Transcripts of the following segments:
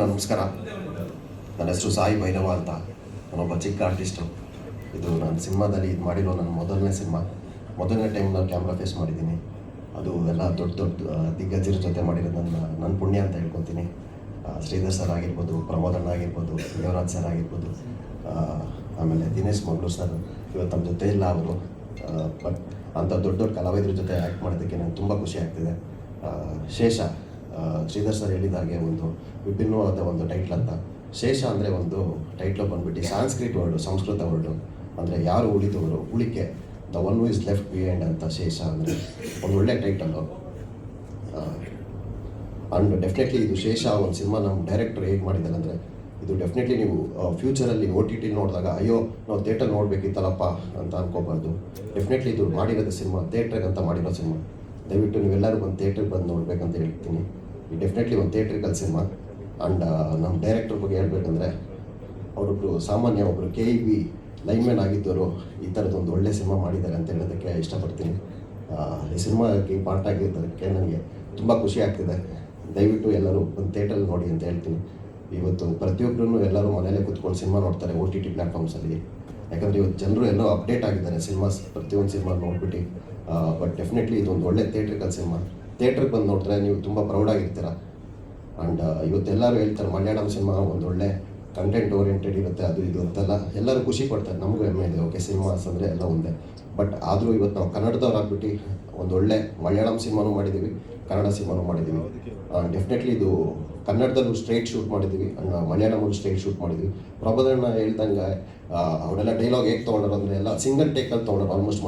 ನಮಸ್ಕಾರ. ನನ್ನ ಹೆಸರು ಸಾಯಿ ಭೈರವ ಅಂತ. ನಾನೊಬ್ಬ ಚಿಕ್ಕ ಆರ್ಟಿಸ್ಟು. ಇದು ನಾನು ಸಿನಿಮಾದಲ್ಲಿ ಇದು ಮಾಡಿರೋ ನನ್ನ ಮೊದಲನೇ ಟೈಮ್ ನಾನು ಕ್ಯಾಮ್ರಾ ಫೇಸ್ ಮಾಡಿದ್ದೀನಿ. ಅದು ಎಲ್ಲ ದೊಡ್ಡ ದಿಗ್ಗಜರ ಜೊತೆ ಮಾಡಿರೋದು ನನ್ನ ಪುಣ್ಯ ಅಂತ ಹೇಳ್ಕೊತೀನಿ. ಶ್ರೀಧರ್ ಸರ್ ಆಗಿರ್ಬೋದು, ಪ್ರಮೋದ್ ಅಣ್ಣ ಆಗಿರ್ಬೋದು, ದೇವರಾಜ್ ಸರ್ ಆಗಿರ್ಬೋದು, ಆಮೇಲೆ ದಿನೇಶ್ ಮಂಗಳೂರು ಸರ್ ಇವತ್ತು ನಮ್ಮ ಜೊತೆ ಇಲ್ಲ ಅವರು. ಬಟ್ ಅಂಥ ದೊಡ್ಡ ಕಲಾವಿದ್ರ ಜೊತೆ ಆ್ಯಕ್ಟ್ ಮಾಡೋದಕ್ಕೆ ನನಗೆ ತುಂಬ ಖುಷಿ ಆಗ್ತಿದೆ. ಶೇಷ, ಶ್ರೀಧರ್ ಸರ್ ಹೇಳಿದ ಹಾಗೆ ಒಂದು ವಿಭಿನ್ನವಾದ ಒಂದು ಟೈಟ್ಲ್ ಅಂತ. ಶೇಷ ಅಂದರೆ ಒಂದು ಟೈಟ್ಲು ಬಂದ್ಬಿಟ್ಟು ಸಾಂಸ್ಕ್ರಿಟ್ ವರ್ಡು, ಸಂಸ್ಕೃತ ವರ್ಡು. ಅಂದರೆ ಯಾರು ಉಳಿದವರು, ಉಳಿಕೆ, the one who is left behind ಅಂತ. ಶೇಷ ಅಂದರೆ ಒಂದು ಒಳ್ಳೆ ಟೈಟಲ್ಲು. ಆ್ಯಂಡ್ ಡೆಫಿನೆಟ್ಲಿ ಇದು ಶೇಷ ಒಂದು ಸಿನಿಮಾ ನಮ್ಮ ಡೈರೆಕ್ಟರ್ ಹೇಗೆ ಮಾಡಿದ್ದಾರೆ ಅಂದರೆ, ಇದು ಡೆಫಿನೆಟ್ಲಿ ನೀವು ಫ್ಯೂಚರಲ್ಲಿ OTT ನೋಡಿದಾಗ ಅಯ್ಯೋ ನಾವು ಥಿಯೇಟರ್ ನೋಡಬೇಕಿತ್ತಲ್ಲಪ್ಪ ಅಂತ ಅನ್ಕೋಬಾರ್ದು. ಡೆಫಿನೆಟ್ಲಿ ಇದು ಮಾಡಿರೋದು ಸಿನಿಮಾ ಥಿಯೇಟ್ರಿಗೆ ಅಂತ ಮಾಡಿರೋ ಸಿನಿಮಾ. ದಯವಿಟ್ಟು ನೀವೆಲ್ಲರೂ ಒಂದು ಥಿಯೇಟ್ರಿಗೆ ಬಂದು ನೋಡಬೇಕಂತ ಹೇಳ್ತೀನಿ. ಈ ಡೆಫಿನೆಟ್ಲಿ ಒಂದು ಥಿಯೇಟ್ರಿಕಲ್ ಸಿನಿಮಾ. ಆ್ಯಂಡ್ ನಮ್ಮ ಡೈರೆಕ್ಟರ್ ಬಗ್ಗೆ ಹೇಳ್ಬೇಕಂದ್ರೆ, ಅವರೊಬ್ಬರು ಸಾಮಾನ್ಯ ಒಬ್ಬರು KEB ಲೈನ್ಮ್ಯಾನ್ ಆಗಿದ್ದವರು ಈ ಥರದೊಂದು ಒಳ್ಳೆ ಸಿನಿಮಾ ಮಾಡಿದ್ದಾರೆ ಅಂತ ಹೇಳೋದಕ್ಕೆ ಇಷ್ಟಪಡ್ತೀನಿ. ಈ ಸಿನಿಮಾಗೆ ಪಾರ್ಟ್ ಆಗಿರೋದಕ್ಕೆ ನನಗೆ ತುಂಬ ಖುಷಿ ಆಗ್ತಿದೆ. ದಯವಿಟ್ಟು ಎಲ್ಲರೂ ಒಂದು ಥಿಯೇಟ್ರಲ್ಲಿ ನೋಡಿ ಅಂತ ಹೇಳ್ತೀನಿ. ಇವತ್ತು ಪ್ರತಿಯೊಬ್ಬರೂ ಎಲ್ಲರೂ ಮನೆಯಲ್ಲೇ ಕೂತ್ಕೊಂಡು ಸಿನಿಮಾ ನೋಡ್ತಾರೆ OTT ಪ್ಲ್ಯಾಟ್ಫಾರ್ಮ್ಸಲ್ಲಿ. ಯಾಕಂದರೆ ಇವತ್ತು ಜನರು ಎಲ್ಲೋ ಅಪ್ಡೇಟ್ ಆಗಿದ್ದಾರೆ ಪ್ರತಿಯೊಂದು ಸಿನಿಮಾ ನೋಡ್ಬಿಟ್ಟು. ಬಟ್ ಡೆಫಿನೆಟ್ಲಿ ಇದೊಂದು ಒಳ್ಳೆ ಥಿಯೇಟ್ರಿಕಲ್ ಸಿನಿಮಾ. ಥಿಯೇಟ್ರಿಗೆ ಬಂದು ನೋಡಿದ್ರೆ ನೀವು ತುಂಬ ಪ್ರೌಡಾಗಿರ್ತೀರ. ಆ್ಯಂಡ್ ಇವತ್ತೆಲ್ಲರೂ ಹೇಳ್ತಾರೆ ಮಲಯಾಳಂ ಸಿನಿಮಾ ಒಂದು ಒಳ್ಳೆ ಕಂಟೆಂಟ್ ಓರಿಯೆಂಟೆಡ್ ಇರುತ್ತೆ, ಅದು ಇದು ಅಂತೆಲ್ಲ ಎಲ್ಲರೂ ಖುಷಿ ಪಡ್ತಾರೆ. ನಮಗೂ ಹೆಮ್ಮೆ ಇದೆ, ಓಕೆ ಸಿನಿಮಾಸ್ ಅಂದರೆ ಎಲ್ಲ ಒಂದೇ. ಬಟ್ ಆದರೂ ಇವತ್ತು ನಾವು ಕನ್ನಡದವ್ರು ಆಗ್ಬಿಟ್ಟು ಒಂದು ಒಳ್ಳೆ ಮಲಯಾಳಂ ಸಿನಿಮಾನೂ ಮಾಡಿದ್ದೀವಿ, ಕನ್ನಡ ಸಿನಿಮಾನೂ ಮಾಡಿದ್ದೀವಿ. ಡೆಫಿನೆಟ್ಲಿ ಇದು ಕನ್ನಡದಲ್ಲೂ ಸ್ಟ್ರೈಟ್ ಶೂಟ್ ಮಾಡಿದ್ದೀವಿ, ಮಲಯಾಳಮಲ್ಲೂ ಸ್ಟ್ರೈಟ್ ಶೂಟ್ ಮಾಡಿದ್ದೀವಿ. ಪ್ರಬೋಧಣ್ಣ ಹೇಳ್ದಂಗೆ ಅವರೆಲ್ಲ ಡೈಲಾಗ್ ಹೇಗೆ ತೊಗೊಂಡ್ರು ಅಂದರೆ ಎಲ್ಲ ಸಿಂಗಲ್ ಟೇಕಲ್ಲಿ ತೊಗೊಂಡ್ರು. ಆಲ್ಮೋಸ್ಟ್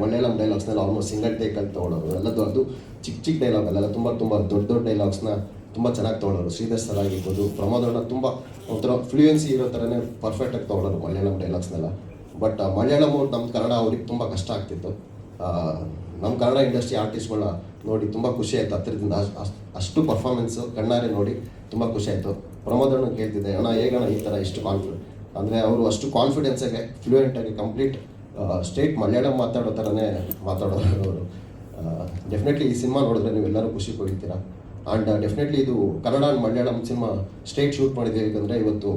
ಮಲಯಾಳಂ ಡೈಲಾಗ್ಸ್ನೆಲ್ಲ ಆಲ್ಮೋಸ್ಟ್ ಸಿಂಗಲ್ ಟೇಕಲ್ಲಿ ತೊಗೊಳೋರು. ಎಲ್ಲದು ಅದು ಚಿಕ್ಕ ಡೈಲಾಗ್ ಅಲ್ಲೆಲ್ಲ ತುಂಬ ದೊಡ್ಡ ಡೈಲಾಗ್ಸ್ನ ತುಂಬ ಚೆನ್ನಾಗಿ ತೊಗೊಳೋರು. ಶ್ರೀಧರ್ ಸರ್ ಆಗಿರ್ಬೋದು, ಪ್ರಮೋದಣ್ಣ ತುಂಬ ಒಂಥರ ಫ್ಲೂಯೆನ್ಸಿ ಇರೋ ಥರನೇ ಪರ್ಫೆಕ್ಟಾಗಿ ತೊಗೊಳೋರು ಮಲಯಾಳಂ ಡೈಲಾಗ್ಸ್ನೆಲ್ಲ. ಬಟ್ ಮಲಯಾಳಂ ನಮ್ಮ ಕನ್ನಡ ಅವ್ರಿಗೆ ತುಂಬ ಕಷ್ಟ ಆಗ್ತಿತ್ತು. ನಮ್ಮ ಕನ್ನಡ ಇಂಡಸ್ಟ್ರಿ ಆರ್ಟಿಸ್ಟ್ಗಳನ್ನ ನೋಡಿ ತುಂಬ ಖುಷಿ ಆಯಿತು. ಹತ್ತಿರದಿಂದ ಅಷ್ಟು ಪರ್ಫಾರ್ಮೆನ್ಸು ಕಣ್ಣಾರೆ ನೋಡಿ ತುಂಬ ಖುಷಿ ಆಯಿತು. ಪ್ರಮೋದಣ್ಣ ಕೇಳ್ತಿದ್ದೆ, ಅಣ್ಣ ಹೇಗಣ್ಣ ಈ ಥರ ಇಷ್ಟು ಅಂದರೆ ಅವರು ಅಷ್ಟು ಕಾನ್ಫಿಡೆನ್ಸಾಗೆ ಫ್ಲೂಯೆಂಟಾಗಿ ಕಂಪ್ಲೀಟ್ ಸ್ಟೇಟ್ ಮಲಯಾಳಂ ಮಾತಾಡೋ ಥರನೇ ಮಾತಾಡೋರು ಅವರು. ಡೆಫಿನೆಟ್ಲಿ ಈ ಸಿನಿಮಾ ನೋಡಿದ್ರೆ ನೀವೆಲ್ಲರೂ ಖುಷಿ ಪಡಿತೀರಾ. ಆ್ಯಂಡ್ ಡೆಫಿನೆಟ್ಲಿ ಇದು Kannada and Malayalam cinema state shoot ಮಾಡಿದ್ದೀವಿ. ಯಾಕಂದರೆ ಇವತ್ತು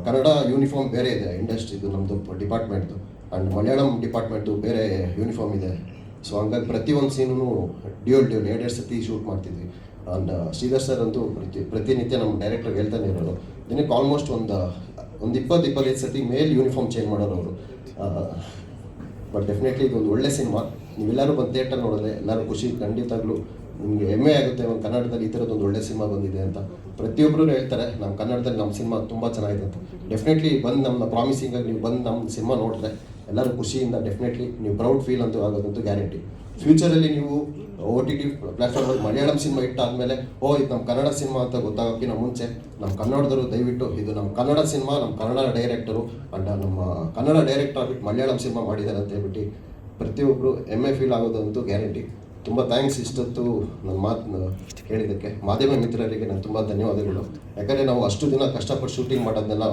ಕನ್ನಡ ಯೂನಿಫಾರ್ಮ್ ಬೇರೆ ಇದೆ ಇಂಡಸ್ಟ್ರಿದು, ನಮ್ಮದು ಡಿಪಾರ್ಟ್ಮೆಂಟ್ದು, ಆ್ಯಂಡ್ ಮಲಯಾಳಂ ಡಿಪಾರ್ಟ್ಮೆಂಟು ಬೇರೆ ಯೂನಿಫಾರ್ಮ್ ಇದೆ. ಸೊ ಹಂಗಾಗಿ ಪ್ರತಿಯೊಂದು ಸೀನೂ ಡ್ಯೂಲ್ 2 ಸತಿ ಶೂಟ್ ಮಾಡ್ತಿದ್ವಿ. ಆ್ಯಂಡ್ ಶ್ರೀಧರ್ ಸರ್ ಅಂತೂ ಪ್ರತಿನಿತ್ಯ ನಮ್ಮ ಡೈರೆಕ್ಟರ್ಗೆ ಹೇಳ್ತಾನೆ ಇರೋರು, ದಿನಕ್ಕೆ ಆಲ್ಮೋಸ್ಟ್ ಒಂದು 20-25 ಸತಿ ಮೇಲ್ ಯೂನಿಫಾರ್ಮ್ ಚೇಂಜ್ ಮಾಡೋರು ಅವರು. ಬಟ್ ಡೆಫಿನೆಟ್ಲಿ ಇದೊಂದು ಒಳ್ಳೆ ಸಿನಿಮಾ. ನೀವೆಲ್ಲರೂ ಬಂದು ಥಿಯೇಟರ್ ನೋಡಿದ್ರೆ ಎಲ್ಲರೂ ಖುಷಿ, ಖಂಡಿತವಾಗ್ಲೂ ನಿಮಗೆ ಹೆಮ್ಮೆ ಆಗುತ್ತೆ. ಒಂದು ಕನ್ನಡದಲ್ಲಿ ಈ ಥರದೊಂದು ಒಳ್ಳೆ ಸಿನಿಮಾ ಬಂದಿದೆ ಅಂತ ಪ್ರತಿಯೊಬ್ಬರೂ ಹೇಳ್ತಾರೆ. ನಮ್ಮ ಕನ್ನಡದಲ್ಲಿ ನಮ್ಮ ಸಿನಿಮಾ ತುಂಬ ಚೆನ್ನಾಗಿದೆ ಅಂತ. ಡೆಫಿನೆಟ್ಲಿ ಬಂದು ನಮ್ಮ ಪ್ರಾಮಿಸಿಂಗಾಗಿ ನೀವು ಬಂದು ನಮ್ಮ ಸಿನಿಮಾ ನೋಡಿದ್ರೆ ಎಲ್ಲರೂ ಖುಷಿಯಿಂದ ಡೆಫಿನೆಟ್ಲಿ ನೀವು ಪ್ರೌಡ್ ಫೀಲ್ ಅಂತೂ ಆಗೋದಂತೂ ಗ್ಯಾರಂಟಿ. ಫ್ಯೂಚರಲ್ಲಿ ನೀವು OTT ಪ್ಲ್ಯಾಟ್ಫಾರ್ಮಲ್ಲಿ ಮಲಯಾಳಂ ಸಿನಿಮಾ ಇಟ್ಟಾದಮೇಲೆ ಇದು ನಮ್ಮ ಕನ್ನಡ ಸಿನಿಮಾ ಅಂತ ಗೊತ್ತಾಗೋಕ್ಕಿಂತ ಮುಂಚೆ ನಮ್ಮ ಕನ್ನಡದವರು ದಯವಿಟ್ಟು ಇದು ನಮ್ಮ ಕನ್ನಡ ಸಿನಿಮಾ, ನಮ್ಮ ಕನ್ನಡ ಡೈರೆಕ್ಟರು ಅಂಡ್ ನಮ್ಮ ಕನ್ನಡ ಡೈರೆಕ್ಟರ್ ಆಗ್ಬಿಟ್ಟು ಮಲಯಾಳಂ ಸಿನಿಮಾ ಮಾಡಿದ್ದಾರೆ ಅಂತ ಹೇಳ್ಬಿಟ್ಟು ಪ್ರತಿಯೊಬ್ಬರು ಹೆಮ್ಮೆ ಫೀಲ್ ಆಗೋದಂತೂ ಗ್ಯಾರಂಟಿ. ತುಂಬ ಥ್ಯಾಂಕ್ಸ್ ಇಷ್ಟೊತ್ತು ನನ್ನ ಮಾತನ್ನು ಹೇಳಿದ್ದಕ್ಕೆ. ಮಾಧ್ಯಮ ಮಿತ್ರರಿಗೆ ನಾನು ತುಂಬ ಧನ್ಯವಾದಗಳು. ಯಾಕಂದರೆ ನಾವು ಅಷ್ಟು ದಿನ ಕಷ್ಟಪಟ್ಟು ಶೂಟಿಂಗ್ ಮಾಡೋದನ್ನೆಲ್ಲ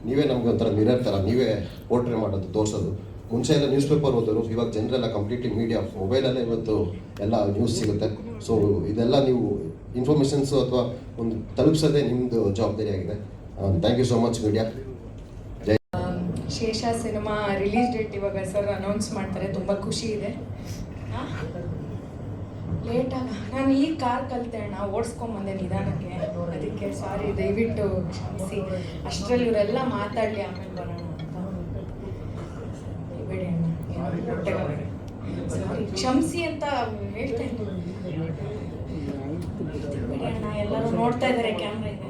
ನೀವೇ ನಮಗೆ ಒಂಥರ ಮಿರರ್ ಥರ ನೀವೇ ಪೋರ್ಟ್ರೇ ಮಾಡೋದು, ತೋರಿಸೋದು. ಮುಂಚೆ ಎಲ್ಲ ನ್ಯೂಸ್ ಪೇಪರ್ ಓದೋರು, ಇವಾಗ ಜನರೆಲ್ಲ ಕಂಪ್ಲೀಟ್ಲಿ ಮೀಡಿಯಾ, ಮೊಬೈಲಲ್ಲೇ ಇವತ್ತು ಎಲ್ಲ ನ್ಯೂಸ್ ಸಿಗುತ್ತೆ. ಸೊ ಇದೆಲ್ಲ ನೀವು ಇನ್ಫಾರ್ಮೇಷನ್ಸು ಅಥವಾ ಒಂದು ತಲುಪಿಸೋದೇ ನಿಮ್ಮದು ಜವಾಬ್ದಾರಿ ಆಗಿದೆ. Thank you so much media. Shesha cinema release date ಇವಾಗ ಸರ್ ಅನೌನ್ಸ್ ಮಾಡ್ತಾರೆ, ತುಂಬ ಖುಷಿ ಇದೆ. ಲೇಟಾಗ ನಾನು ಈ ಕಾರ್ ಕಲಿತೆ ಅಣ್ಣ, ಓಡಿಸ್ಕೊಂಬಂದೆ ನಿಧಾನಕ್ಕೆ, ಅದಕ್ಕೆ ಸಾರಿ, ದಯವಿಟ್ಟು ಕ್ಷಮಿಸಿ. ಅಷ್ಟರಲ್ಲಿ ಇವರೆಲ್ಲ ಮಾತಾಡಲಿ, ಆಮೇಲೆ ಬರೋಣ ಅಂತ ಬಿಡಿ ಅಣ್ಣ, ಸಾರಿ ಕ್ಷಮಿಸಿ ಅಂತ ಹೇಳ್ತಾ ಇದ್ದೀನಿ. ಬಿಡಿ ಅಣ್ಣ, ಎಲ್ಲರೂ ನೋಡ್ತಾ ಇದ್ದಾರೆ, ಕ್ಯಾಮ್ರಾ ಇದೆ,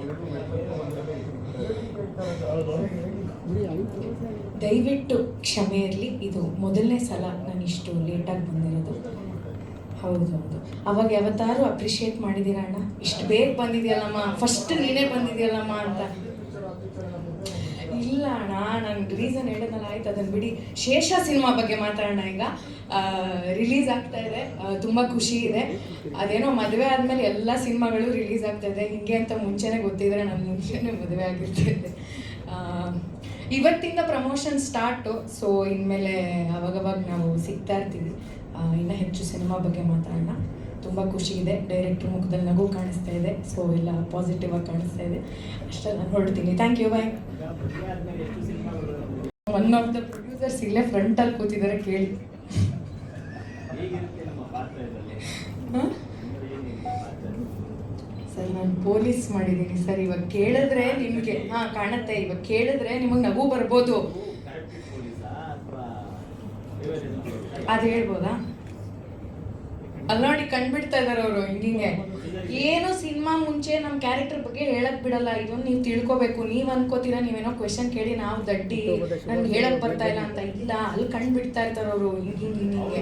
ದಯವಿಟ್ಟು ಕ್ಷಮೆ ಇರಲಿ. ಇದು ಮೊದಲನೇ ಸಲ ನಾನು ಇಷ್ಟು ಲೇಟಾಗಿ ಬಂದಿರೋದು. ಹೌದು, ಅವಾಗ ಯಾವತ್ತಾರು ಅಪ್ರಿಷಿಯೇಟ್ ಮಾಡಿದ್ದೀರಾ ಅಣ್ಣ, ಇಷ್ಟು ಬೇಗ ಬಂದಿದೆಯಲ್ಲಮ್ಮ, ಫಸ್ಟ್ ನೀನೇ ಬಂದಿದೆಯಲ್ಲಮ್ಮ ಅಂತ? ಇಲ್ಲ ಅಣ್ಣ, ನಾನು ರೀಸನ್ ಹೇಳೋದಲ್ಲ, ಆಯ್ತು ಅದನ್ನು ಬಿಡಿ. ಶೇಷ ಸಿನಿಮಾ ಬಗ್ಗೆ ಮಾತಾಡೋಣ. ಈಗ ರಿಲೀಸ್ ಆಗ್ತಾ ಇದೆ, ತುಂಬ ಖುಷಿ ಇದೆ. ಅದೇನೋ ಮದುವೆ ಆದಮೇಲೆ ಎಲ್ಲ ಸಿನಿಮಾಗಳು ರಿಲೀಸ್ ಆಗ್ತಾ ಇದೆ, ಹಿಂಗೆ ಅಂತ ಮುಂಚೆನೇ ಗೊತ್ತಿದ್ರೆ ನಾನು ಮುಂಚೆನೇ ಮದುವೆ ಆಗಿರ್ತಿದ್ದೆ. ಇವತ್ತಿಂದ ಪ್ರಮೋಷನ್ ಸ್ಟಾರ್ಟು. ಸೊ ಇನ್ಮೇಲೆ ಅವಾಗವಾಗ ನಾವು ಸಿಗ್ತಾ ಇರ್ತೀವಿ. ಇನ್ನೂ ಹೆಚ್ಚು ಸಿನಿಮಾ ಬಗ್ಗೆ ಮಾತಾಡೋಣ. ತುಂಬ ಖುಷಿ ಇದೆ. ಡೈರೆಕ್ಟ್ರ್ ಮುಖದಲ್ಲಿ ನಗು ಕಾಣಿಸ್ತಾ ಇದೆ. ಸೊ ಎಲ್ಲ ಪಾಸಿಟಿವ್ ಆಗಿ ಕಾಣಿಸ್ತಾ ಇದೆ. ಅಷ್ಟೇ, ನಾನು ಹೊರಡ್ತೀನಿ. Thank you, bye. One of the producers ಇಲ್ಲೇ ಫ್ರಂಟಲ್ಲಿ ಕೂತಿದ್ದಾರೆ, ಕೇಳಿ. ಸರ್, ನಾನು ಪೊಲೀಸ್ ಮಾಡಿದ್ದೀನಿ ಸರ್. ಇವಾಗ ಕೇಳಿದ್ರೆ ನಿಮಗೆ ಕಾಣುತ್ತೆ. ಇವಾಗ ಕೇಳಿದ್ರೆ ನಿಮಗೆ ನಗು ಬರ್ಬೋದು. ಅದು ಹೇಳ್ಬೋದಾ? ಅಲ್ಲಿ ನೋಡಿ ಕಂಡ್ಬಿಡ್ತಾ ಇದಾರೆ ಅವರು. ಹಿಂಗೆ ಏನೋ ಸಿನಿಮಾ ಮುಂಚೆ ನಮ್ಮ ಕ್ಯಾರೆಕ್ಟರ್ ಬಗ್ಗೆ ಹೇಳಕ್ ಬಿಡಲ್ಲ. ಇದೊಂದು ನೀವು ತಿಳ್ಕೊಬೇಕು. ನೀವು ಅನ್ಕೋತೀರಾ ನೀವೇನೋ ಕ್ವೆಶನ್ ಕೇಳಿ ನಾವು ದಡ್ಡಿ ನನ್ಗೆ ಹೇಳಕ್ ಬರ್ತಾ ಇಲ್ಲ ಅಂತ. ಇಲ್ಲ, ಅಲ್ಲಿ ಕಂಡ್ಬಿಡ್ತಾ ಇರ್ತಾರ ಅವರು. ಹಿಂಗೆ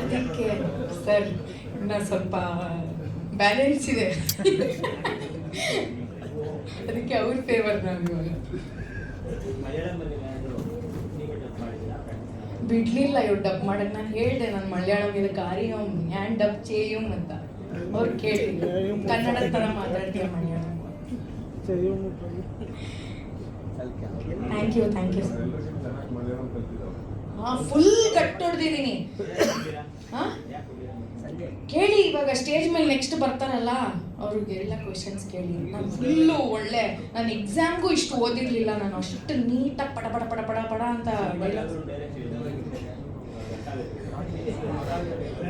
ಅದಕ್ಕೆ ಸರ್ ಇನ್ನ ಸ್ವಲ್ಪ ಬ್ಯಾಲೆನ್ಸ್ ಇದೆ. ಅದಕ್ಕೆ ಅವ್ರ ಫೇವರ್ ನಾವು ಇವಾಗ ಬಿಡ್ಲಿಲ್ಲ ಇವ್ರು ಡಬ್ ಮಾಡಕ್. ನಾನು ಹೇಳ್ದೆ ನಾನು ಮಲಯಾಳಂ ಇದು ಕಾರಿಯಂ ಹ್ಯಾಂಡ್ ಡಬ್ ಚೇಯುಂ ಅಂತ. ಅವ್ರು ಕೇಳಿ ಕನ್ನಡ ತರ ಮಾತಾಡ್ತೀಯ Malayalam. Thank you sir. Full ಕಟ್ಟೊಡ್ದಿದ್ದೀನಿ. ಕೇಳಿ, ಇವಾಗ ಸ್ಟೇಜ್ ಮೇಲೆ ನೆಕ್ಸ್ಟ್ ಬರ್ತಾರಲ್ಲ ಅವ್ರಿಗೆಲ್ಲ ಕ್ವೆಶನ್ಸ್ ಕೇಳಿ. ನಾನು ಫುಲ್ಲು ಒಳ್ಳೆ, ನಾನು ಎಕ್ಸಾಮ್ಗೂ ಇಷ್ಟು ಓದಿರ್ಲಿಲ್ಲ. ನಾನು ಅಷ್ಟು ನೀಟಾಗಿ ಪಡ ಪಡ ಪಡ ಪಡ ಪಡ ಅಂತ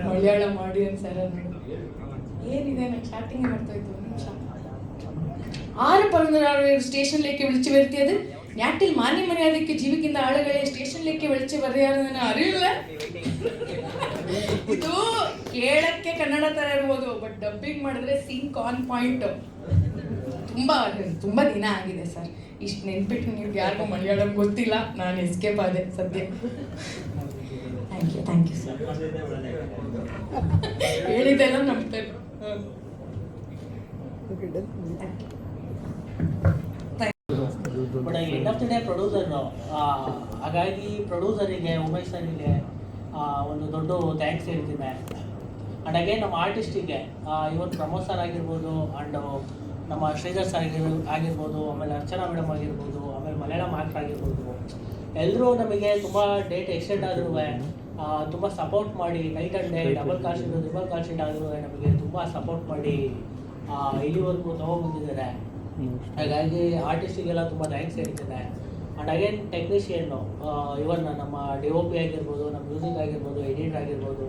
ಮಲಯಾಳಂ ಆಡಿಯನ್ಸ್ ಯಾರು ಏನಿದೆ. ನಾನು ಸ್ಟಾರ್ಟಿಂಗ್ ಮಾಡ್ತಾಯಿದ್ದು ನಿಮಿಷ. 6 പറഞ്ഞ സ്റ്റേഷനിലേക്ക് വിളിച്ചു വരുത്തിയത് നാട്ടിൽ മാന്യമര്യാദയ്ക്ക് ജീവിക്കുന്ന ആളുകളെ സ്റ്റേഷനിലേക്ക് വിളിച്ചു പറയാമെന്ന് അറിയില്ല. ಇದು ಕೇಳಕ್ಕೆ ಕನ್ನಡ ತರ ಇರ್ಬೋದು, ಬಟ್ ಡಬ್ಬಿಂಗ್ ಮಾಡಿದ್ರೆ ಸಿಂಕ್ ಆನ್ ಪಾಯಿಂಟ್. ತುಂಬಾ ದಿನ ಆಗಿದೆ ಸರ್. ಇಷ್ಟು ನೆನ್ಪಿಟ್ಟು ನೀವು ಯಾರಿಗೂ ಮಲಯಾಳಂ ಗೊತ್ತಿಲ್ಲ. ನಾನು ಎಸ್ಕೇಪ್ ಆದೆ ಸದ್ಯ. Thank you sir. ಹೇಳಿದೆಲ್ಲ ನಂಬ್ತಾರೆ. But end of the day producer, ಹಾಗಾಗಿ ಪ್ರೊಡ್ಯೂಸರಿಗೆ, ಉಮೇಶ್ ಸರಿಗೆ ಒಂದು ದೊಡ್ಡ ಥ್ಯಾಂಕ್ಸ್ ಹೇಳ್ತೀನಿ. ಆ್ಯಂಡ್ ಅಗೇನ್ ನಮ್ಮ ಆರ್ಟಿಸ್ಟಿಗೆ, ಇವತ್ತು ಪ್ರಮೋದ್ ಸರ್ ಆಗಿರ್ಬೋದು, ಆ್ಯಂಡ್ ನಮ್ಮ ಶ್ರೀಧರ್ ಸರ್ ಆಗಿರ್ಬೋದು, ಆಮೇಲೆ ಅರ್ಚನಾ ಮೇಡಮ್ ಆಗಿರ್ಬೋದು, ಆಮೇಲೆ ಮಲಯಾಳಂ ಆಕ್ಟರ್ ಆಗಿರ್ಬೋದು, ಎಲ್ಲರೂ ನಮಗೆ ತುಂಬ ಡೇಟ್ ಎಕ್ಸ್ಟೆಂಡ್ ಆದ್ರೂ ತುಂಬ ಸಪೋರ್ಟ್ ಮಾಡಿ, night and day double call sheet triple call sheet ಆದರೂ ನಮಗೆ ತುಂಬ ಸಪೋರ್ಟ್ ಮಾಡಿ ಇಲ್ಲಿವರೆಗೂ ತೊಗೊಂಡ್ಬಂದಿದ್ದಾರೆ. ಹಾಗಾಗಿ ಆರ್ಟಿಸ್ಟಿಗೆಲ್ಲ ತುಂಬ ಥ್ಯಾಂಕ್ಸ್ ಹೇಳ್ತಿದ್ದೆ. ಆ್ಯಂಡ್ ಅಗೇನ್ ಟೆಕ್ನಿಷಿಯನ್ನು, ಇವನ್ ನಮ್ಮ DOP ಆಗಿರ್ಬೋದು, ನಮ್ಮ ಮ್ಯೂಸಿಕ್ ಆಗಿರ್ಬೋದು, ಎಡಿಟರ್ ಆಗಿರ್ಬೋದು,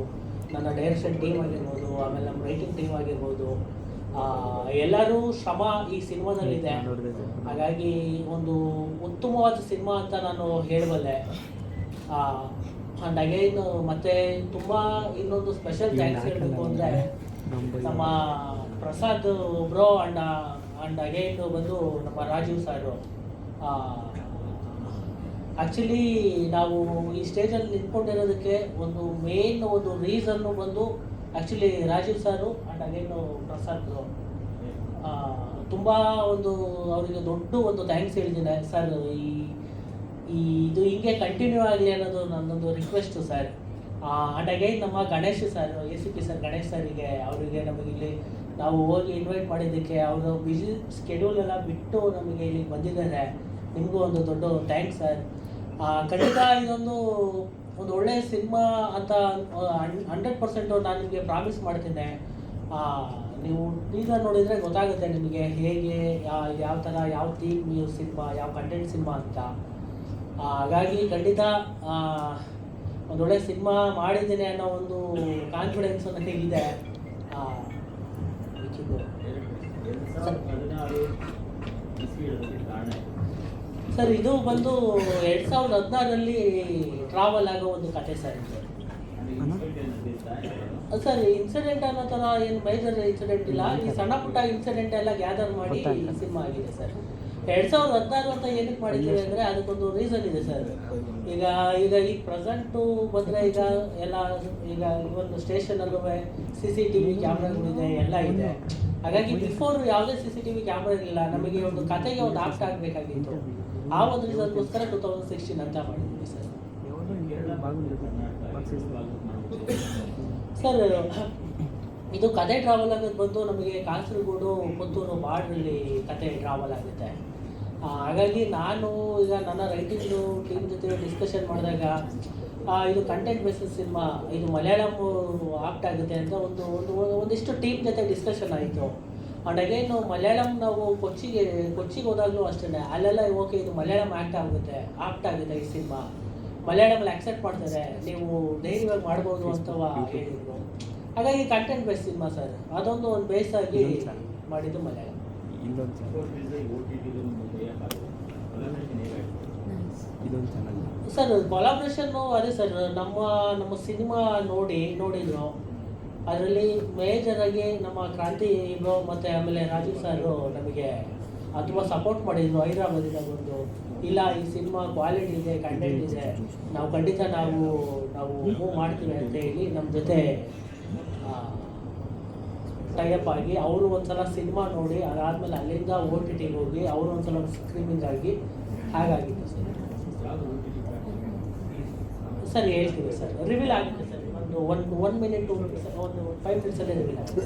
ನನ್ನ ಡೈರೆಕ್ಷನ್ ಟೀಮ್ ಆಗಿರ್ಬೋದು, ಆಮೇಲೆ ನಮ್ಮ ರೈಟಿಂಗ್ ಟೀಮ್ ಆಗಿರ್ಬೋದು, ಎಲ್ಲರೂ ಶ್ರಮ ಈ ಸಿನಿಮಾದಲ್ಲಿದೆ. ಹಾಗಾಗಿ ಒಂದು ಉತ್ತಮವಾದ ಸಿನಿಮಾ ಅಂತ ನಾನು ಹೇಳಬಲ್ಲೆ. ಆ್ಯಂಡ್ ಅಗೈನ್ ಮತ್ತೆ ತುಂಬ ಇನ್ನೊಂದು ಸ್ಪೆಷಲ್ ಥ್ಯಾಂಕ್ಸ್ ಹೇಳಬೇಕು ಅಂದರೆ ನಮ್ಮ ಪ್ರಸಾದ್ ಬ್ರೋ ಆ್ಯಂಡ್ ಅಗೈನ್ ಬಂದು ನಮ್ಮ ರಾಜೀವ್ ಸಾರು. ಆ್ಯಕ್ಚುಲಿ ನಾವು ಈ ಸ್ಟೇಜಲ್ಲಿ ನಿಂತ್ಕೊಂಡಿರೋದಕ್ಕೆ ಒಂದು ಮೇನ್ ಒಂದು ರೀಸನ್ನು ಬಂದು ಆ್ಯಕ್ಚುಲಿ ರಾಜೀವ್ ಸಾರು ಆ್ಯಂಡ್ ಅಗೈನು ಪ್ರಸಾದ್ ಬ್ರೋ. ತುಂಬ ಒಂದು ಅವರಿಗೆ ದೊಡ್ಡ ಒಂದು ಥ್ಯಾಂಕ್ಸ್ ಹೇಳಿದ್ದೀನಿ ಸರ್. ಇದು ಹಿಂಗೆ ಕಂಟಿನ್ಯೂ ಆಗಲಿ ಅನ್ನೋದು ನನ್ನೊಂದು ರಿಕ್ವೆಸ್ಟು ಸರ್. ಆ್ಯಂಡ್ ಅಗೈನ್ ನಮ್ಮ Ganesh sir, ACP sir, Ganesh ಸರಿಗೆ, ಅವರಿಗೆ ನಮಗೆ ಇಲ್ಲಿ ನಾವು ಹೋಗಿ ಇನ್ವೈಟ್ ಮಾಡಿದ್ದಕ್ಕೆ ಅವರು ಬಿಸಿ ಸ್ಕೆಡ್ಯೂಲ್ ಎಲ್ಲ ಬಿಟ್ಟು ನಮಗೆ ಇಲ್ಲಿಗೆ ಬಂದಿದ್ದಾರೆ. ನಿಮಗೂ ಒಂದು ದೊಡ್ಡ ಥ್ಯಾಂಕ್ಸ್ ಸರ್. ಖಂಡಿತ ಇದೊಂದು ಒಳ್ಳೆಯ ಸಿನಿಮಾ ಅಂತ 100% ನಾನು ನಿಮಗೆ ಪ್ರಾಮಿಸ್ ಮಾಡ್ತೀನಿ. ನೀವು ಟೀಸರ್ ನೋಡಿದರೆ ಗೊತ್ತಾಗುತ್ತೆ ನಿಮಗೆ ಹೇಗೆ, ಯಾವ ಥರ, ಯಾವ ಥೀಮ್ ಸಿನಿಮಾ, ಯಾವ ಕಂಟೆಂಟ್ ಸಿನಿಮಾ ಅಂತ. ಹಾಗಾಗಿ ಖಂಡಿತ ಒಂದೊಳ್ಳೆ ಸಿನಿಮಾ ಮಾಡಿದ್ದೀನಿ ಅನ್ನೋ ಒಂದು ಕಾನ್ಫಿಡೆನ್ಸು ನನಗಿದೆ. ಸರ್, ಇದು ಬಂದು 2016ರಲ್ಲಿ ಟ್ರಾವೆಲ್ ಆಗೋ ಒಂದು ಕತೆ ಸರ್. ಸರ್, ಇನ್ಸಿಡೆಂಟ್ ಅನ್ನೋ ಥರ ಏನು ಮೇಜರ್ ಇನ್ಸಿಡೆಂಟ್ ಇಲ್ಲ. ಈ ಸಣ್ಣ ಪುಟ್ಟ ಇನ್ಸಿಡೆಂಟ್ ಎಲ್ಲ ಗ್ಯಾದರ್ ಮಾಡಿ ಸಿನಿಮಾ ಆಗಿದೆ ಸರ್. 2016 ಅಂತ ಏನಕ್ಕೆ ಮಾಡಿದ್ದೀವಿ ಅಂದರೆ ಅದಕ್ಕೊಂದು ರೀಸನ್ ಇದೆ ಸರ್. ಈಗ ಪ್ರೆಸೆಂಟು ಬಂದರೆ ಈಗ ಎಲ್ಲ ಒಂದು ಸ್ಟೇಷನಲ್ಲೂ CCTV ಕ್ಯಾಮ್ರಾಗಳಿದೆ, ಎಲ್ಲ ಇದೆ. ಹಾಗಾಗಿ ಬಿಫೋರ್ ಯಾವುದೇ CCTV ಕ್ಯಾಮ್ರಾ ಇರಲಿಲ್ಲ. ನಮಗೆ ಒಂದು ಕತೆಗೆ ಒಂದು ಆಕ್ಟ್ ಆಗಬೇಕಾಗಿತ್ತು. ಆ ಒಂದು ರೀಸನ್ಗೋಸ್ಕರ 2016 ಅಂತ ಮಾಡಿದ್ದೀವಿ ಸರ್. ಸರ್, ಇದು ಕತೆ ಟ್ರಾವೆಲ್ ಆಗೋದು ಬಂದು ನಮಗೆ ಕಾಸರಗೋಡು, ಪುತ್ತೂರು ಬಾರ್ಡ್ರಲ್ಲಿ ಕತೆ ಟ್ರಾವೆಲ್ ಆಗುತ್ತೆ. ಹಾಗಾಗಿ ನಾನು ಈಗ ನನ್ನ ರೈಟಿಂಗು ಟೀಮ್ ಜೊತೆ ಡಿಸ್ಕಷನ್ ಮಾಡಿದಾಗ ಇದು ಕಂಟೆಂಟ್ ಬೇಸಿಸ್ ಸಿನಿಮಾ, ಇದು ಮಲಯಾಳಂ ಆಪ್ಟ್ ಆಗುತ್ತೆ ಅಂತ ಒಂದಿಷ್ಟು ಟೀಮ್ ಜೊತೆ ಡಿಸ್ಕಷನ್ ಆಯಿತು. ಆ್ಯಂಡ್ ಅಗೇನ್ ಮಲಯಾಳಂ ನಾವು ಕೊಚ್ಚಿಗೆ ಹೋದಾಗಲೂ ಅಷ್ಟೇ, ಅಲ್ಲೆಲ್ಲ ಓಕೆ ಇದು ಮಲಯಾಳಂ ಆಪ್ಟ್ ಆಗುತ್ತೆ ಈ ಸಿನಿಮಾ, ಮಲಯಾಳಮಲ್ಲಿ ಆಕ್ಸೆಪ್ಟ್ ಮಾಡ್ತಾರೆ, ನೀವು ಧೈರ್ಯವಾಗಿ ಮಾಡ್ಬೋದು ಅಂತ ಹೇಳಿದ್ರು. ಹಾಗಾಗಿ ಕಂಟೆಂಟ್ ಬೇಸ್ ಸಿನಿಮಾ ಸರ್, ಅದೊಂದು ಬೇಸ್ ಆಗಿ ಮಾಡಿದ್ದು ಮಲಯಾಳಂ. ಸರ್ ಕೊಲಾಬ್ರೇಷನ್ನು ಅದೇ ಸರ್, ನಮ್ಮ ಸಿನಿಮಾ ನೋಡಿದ್ರು. ಅದರಲ್ಲಿ ಮೇಜರಾಗಿ ನಮ್ಮ ಕ್ರಾಂತಿ ಬ್ರೋ ಮತ್ತು ಆಮೇಲೆ ರಾಜೀವ್ ಸರ್ ನಮಗೆ ತುಂಬ ಸಪೋರ್ಟ್ ಮಾಡಿದ್ರು. ಹೈದರಾಬಾದಿಂದ ಬಂದು, ಇಲ್ಲ ಈ ಸಿನಿಮಾ ಕ್ವಾಲಿಟಿ ಇದೆ, ಕಂಟೆಂಟ್ ಇದೆ, ನಾವು ಖಂಡಿತ ನಾವು ಮೂವ್ ಮಾಡ್ತೀವಿ ಅಂತ ಹೇಳಿ ನಮ್ಮ ಜೊತೆ ಟೈಅಪ್ ಆಗಿ ಅವರು ಒಂದ್ಸಲ ಸಿನಿಮಾ ನೋಡಿ ಅದಾದಮೇಲೆ ಅಲ್ಲಿಂದ OTT ಹೋಗಿ ಅವರು ಒಂದ್ಸಲ ಸ್ಕ್ರೀನಿಂಗ್ ಆಗಿ ಹಾಗಾಗಿತ್ತು ಸರ್. ಹೇಳ್ತೀವಿ ಸರ್, ರಿವೀಲ್ ಆಗುತ್ತೆ ಸರ್, ಒಂದು ಮಿನಿಟ್ 2 ಮಿನಿಟ್ಸ್, ಒಂದು 5 ಮಿನಿಟ್ಸಲ್ಲೇ ರಿವೀಲ್ ಆಗುತ್ತೆ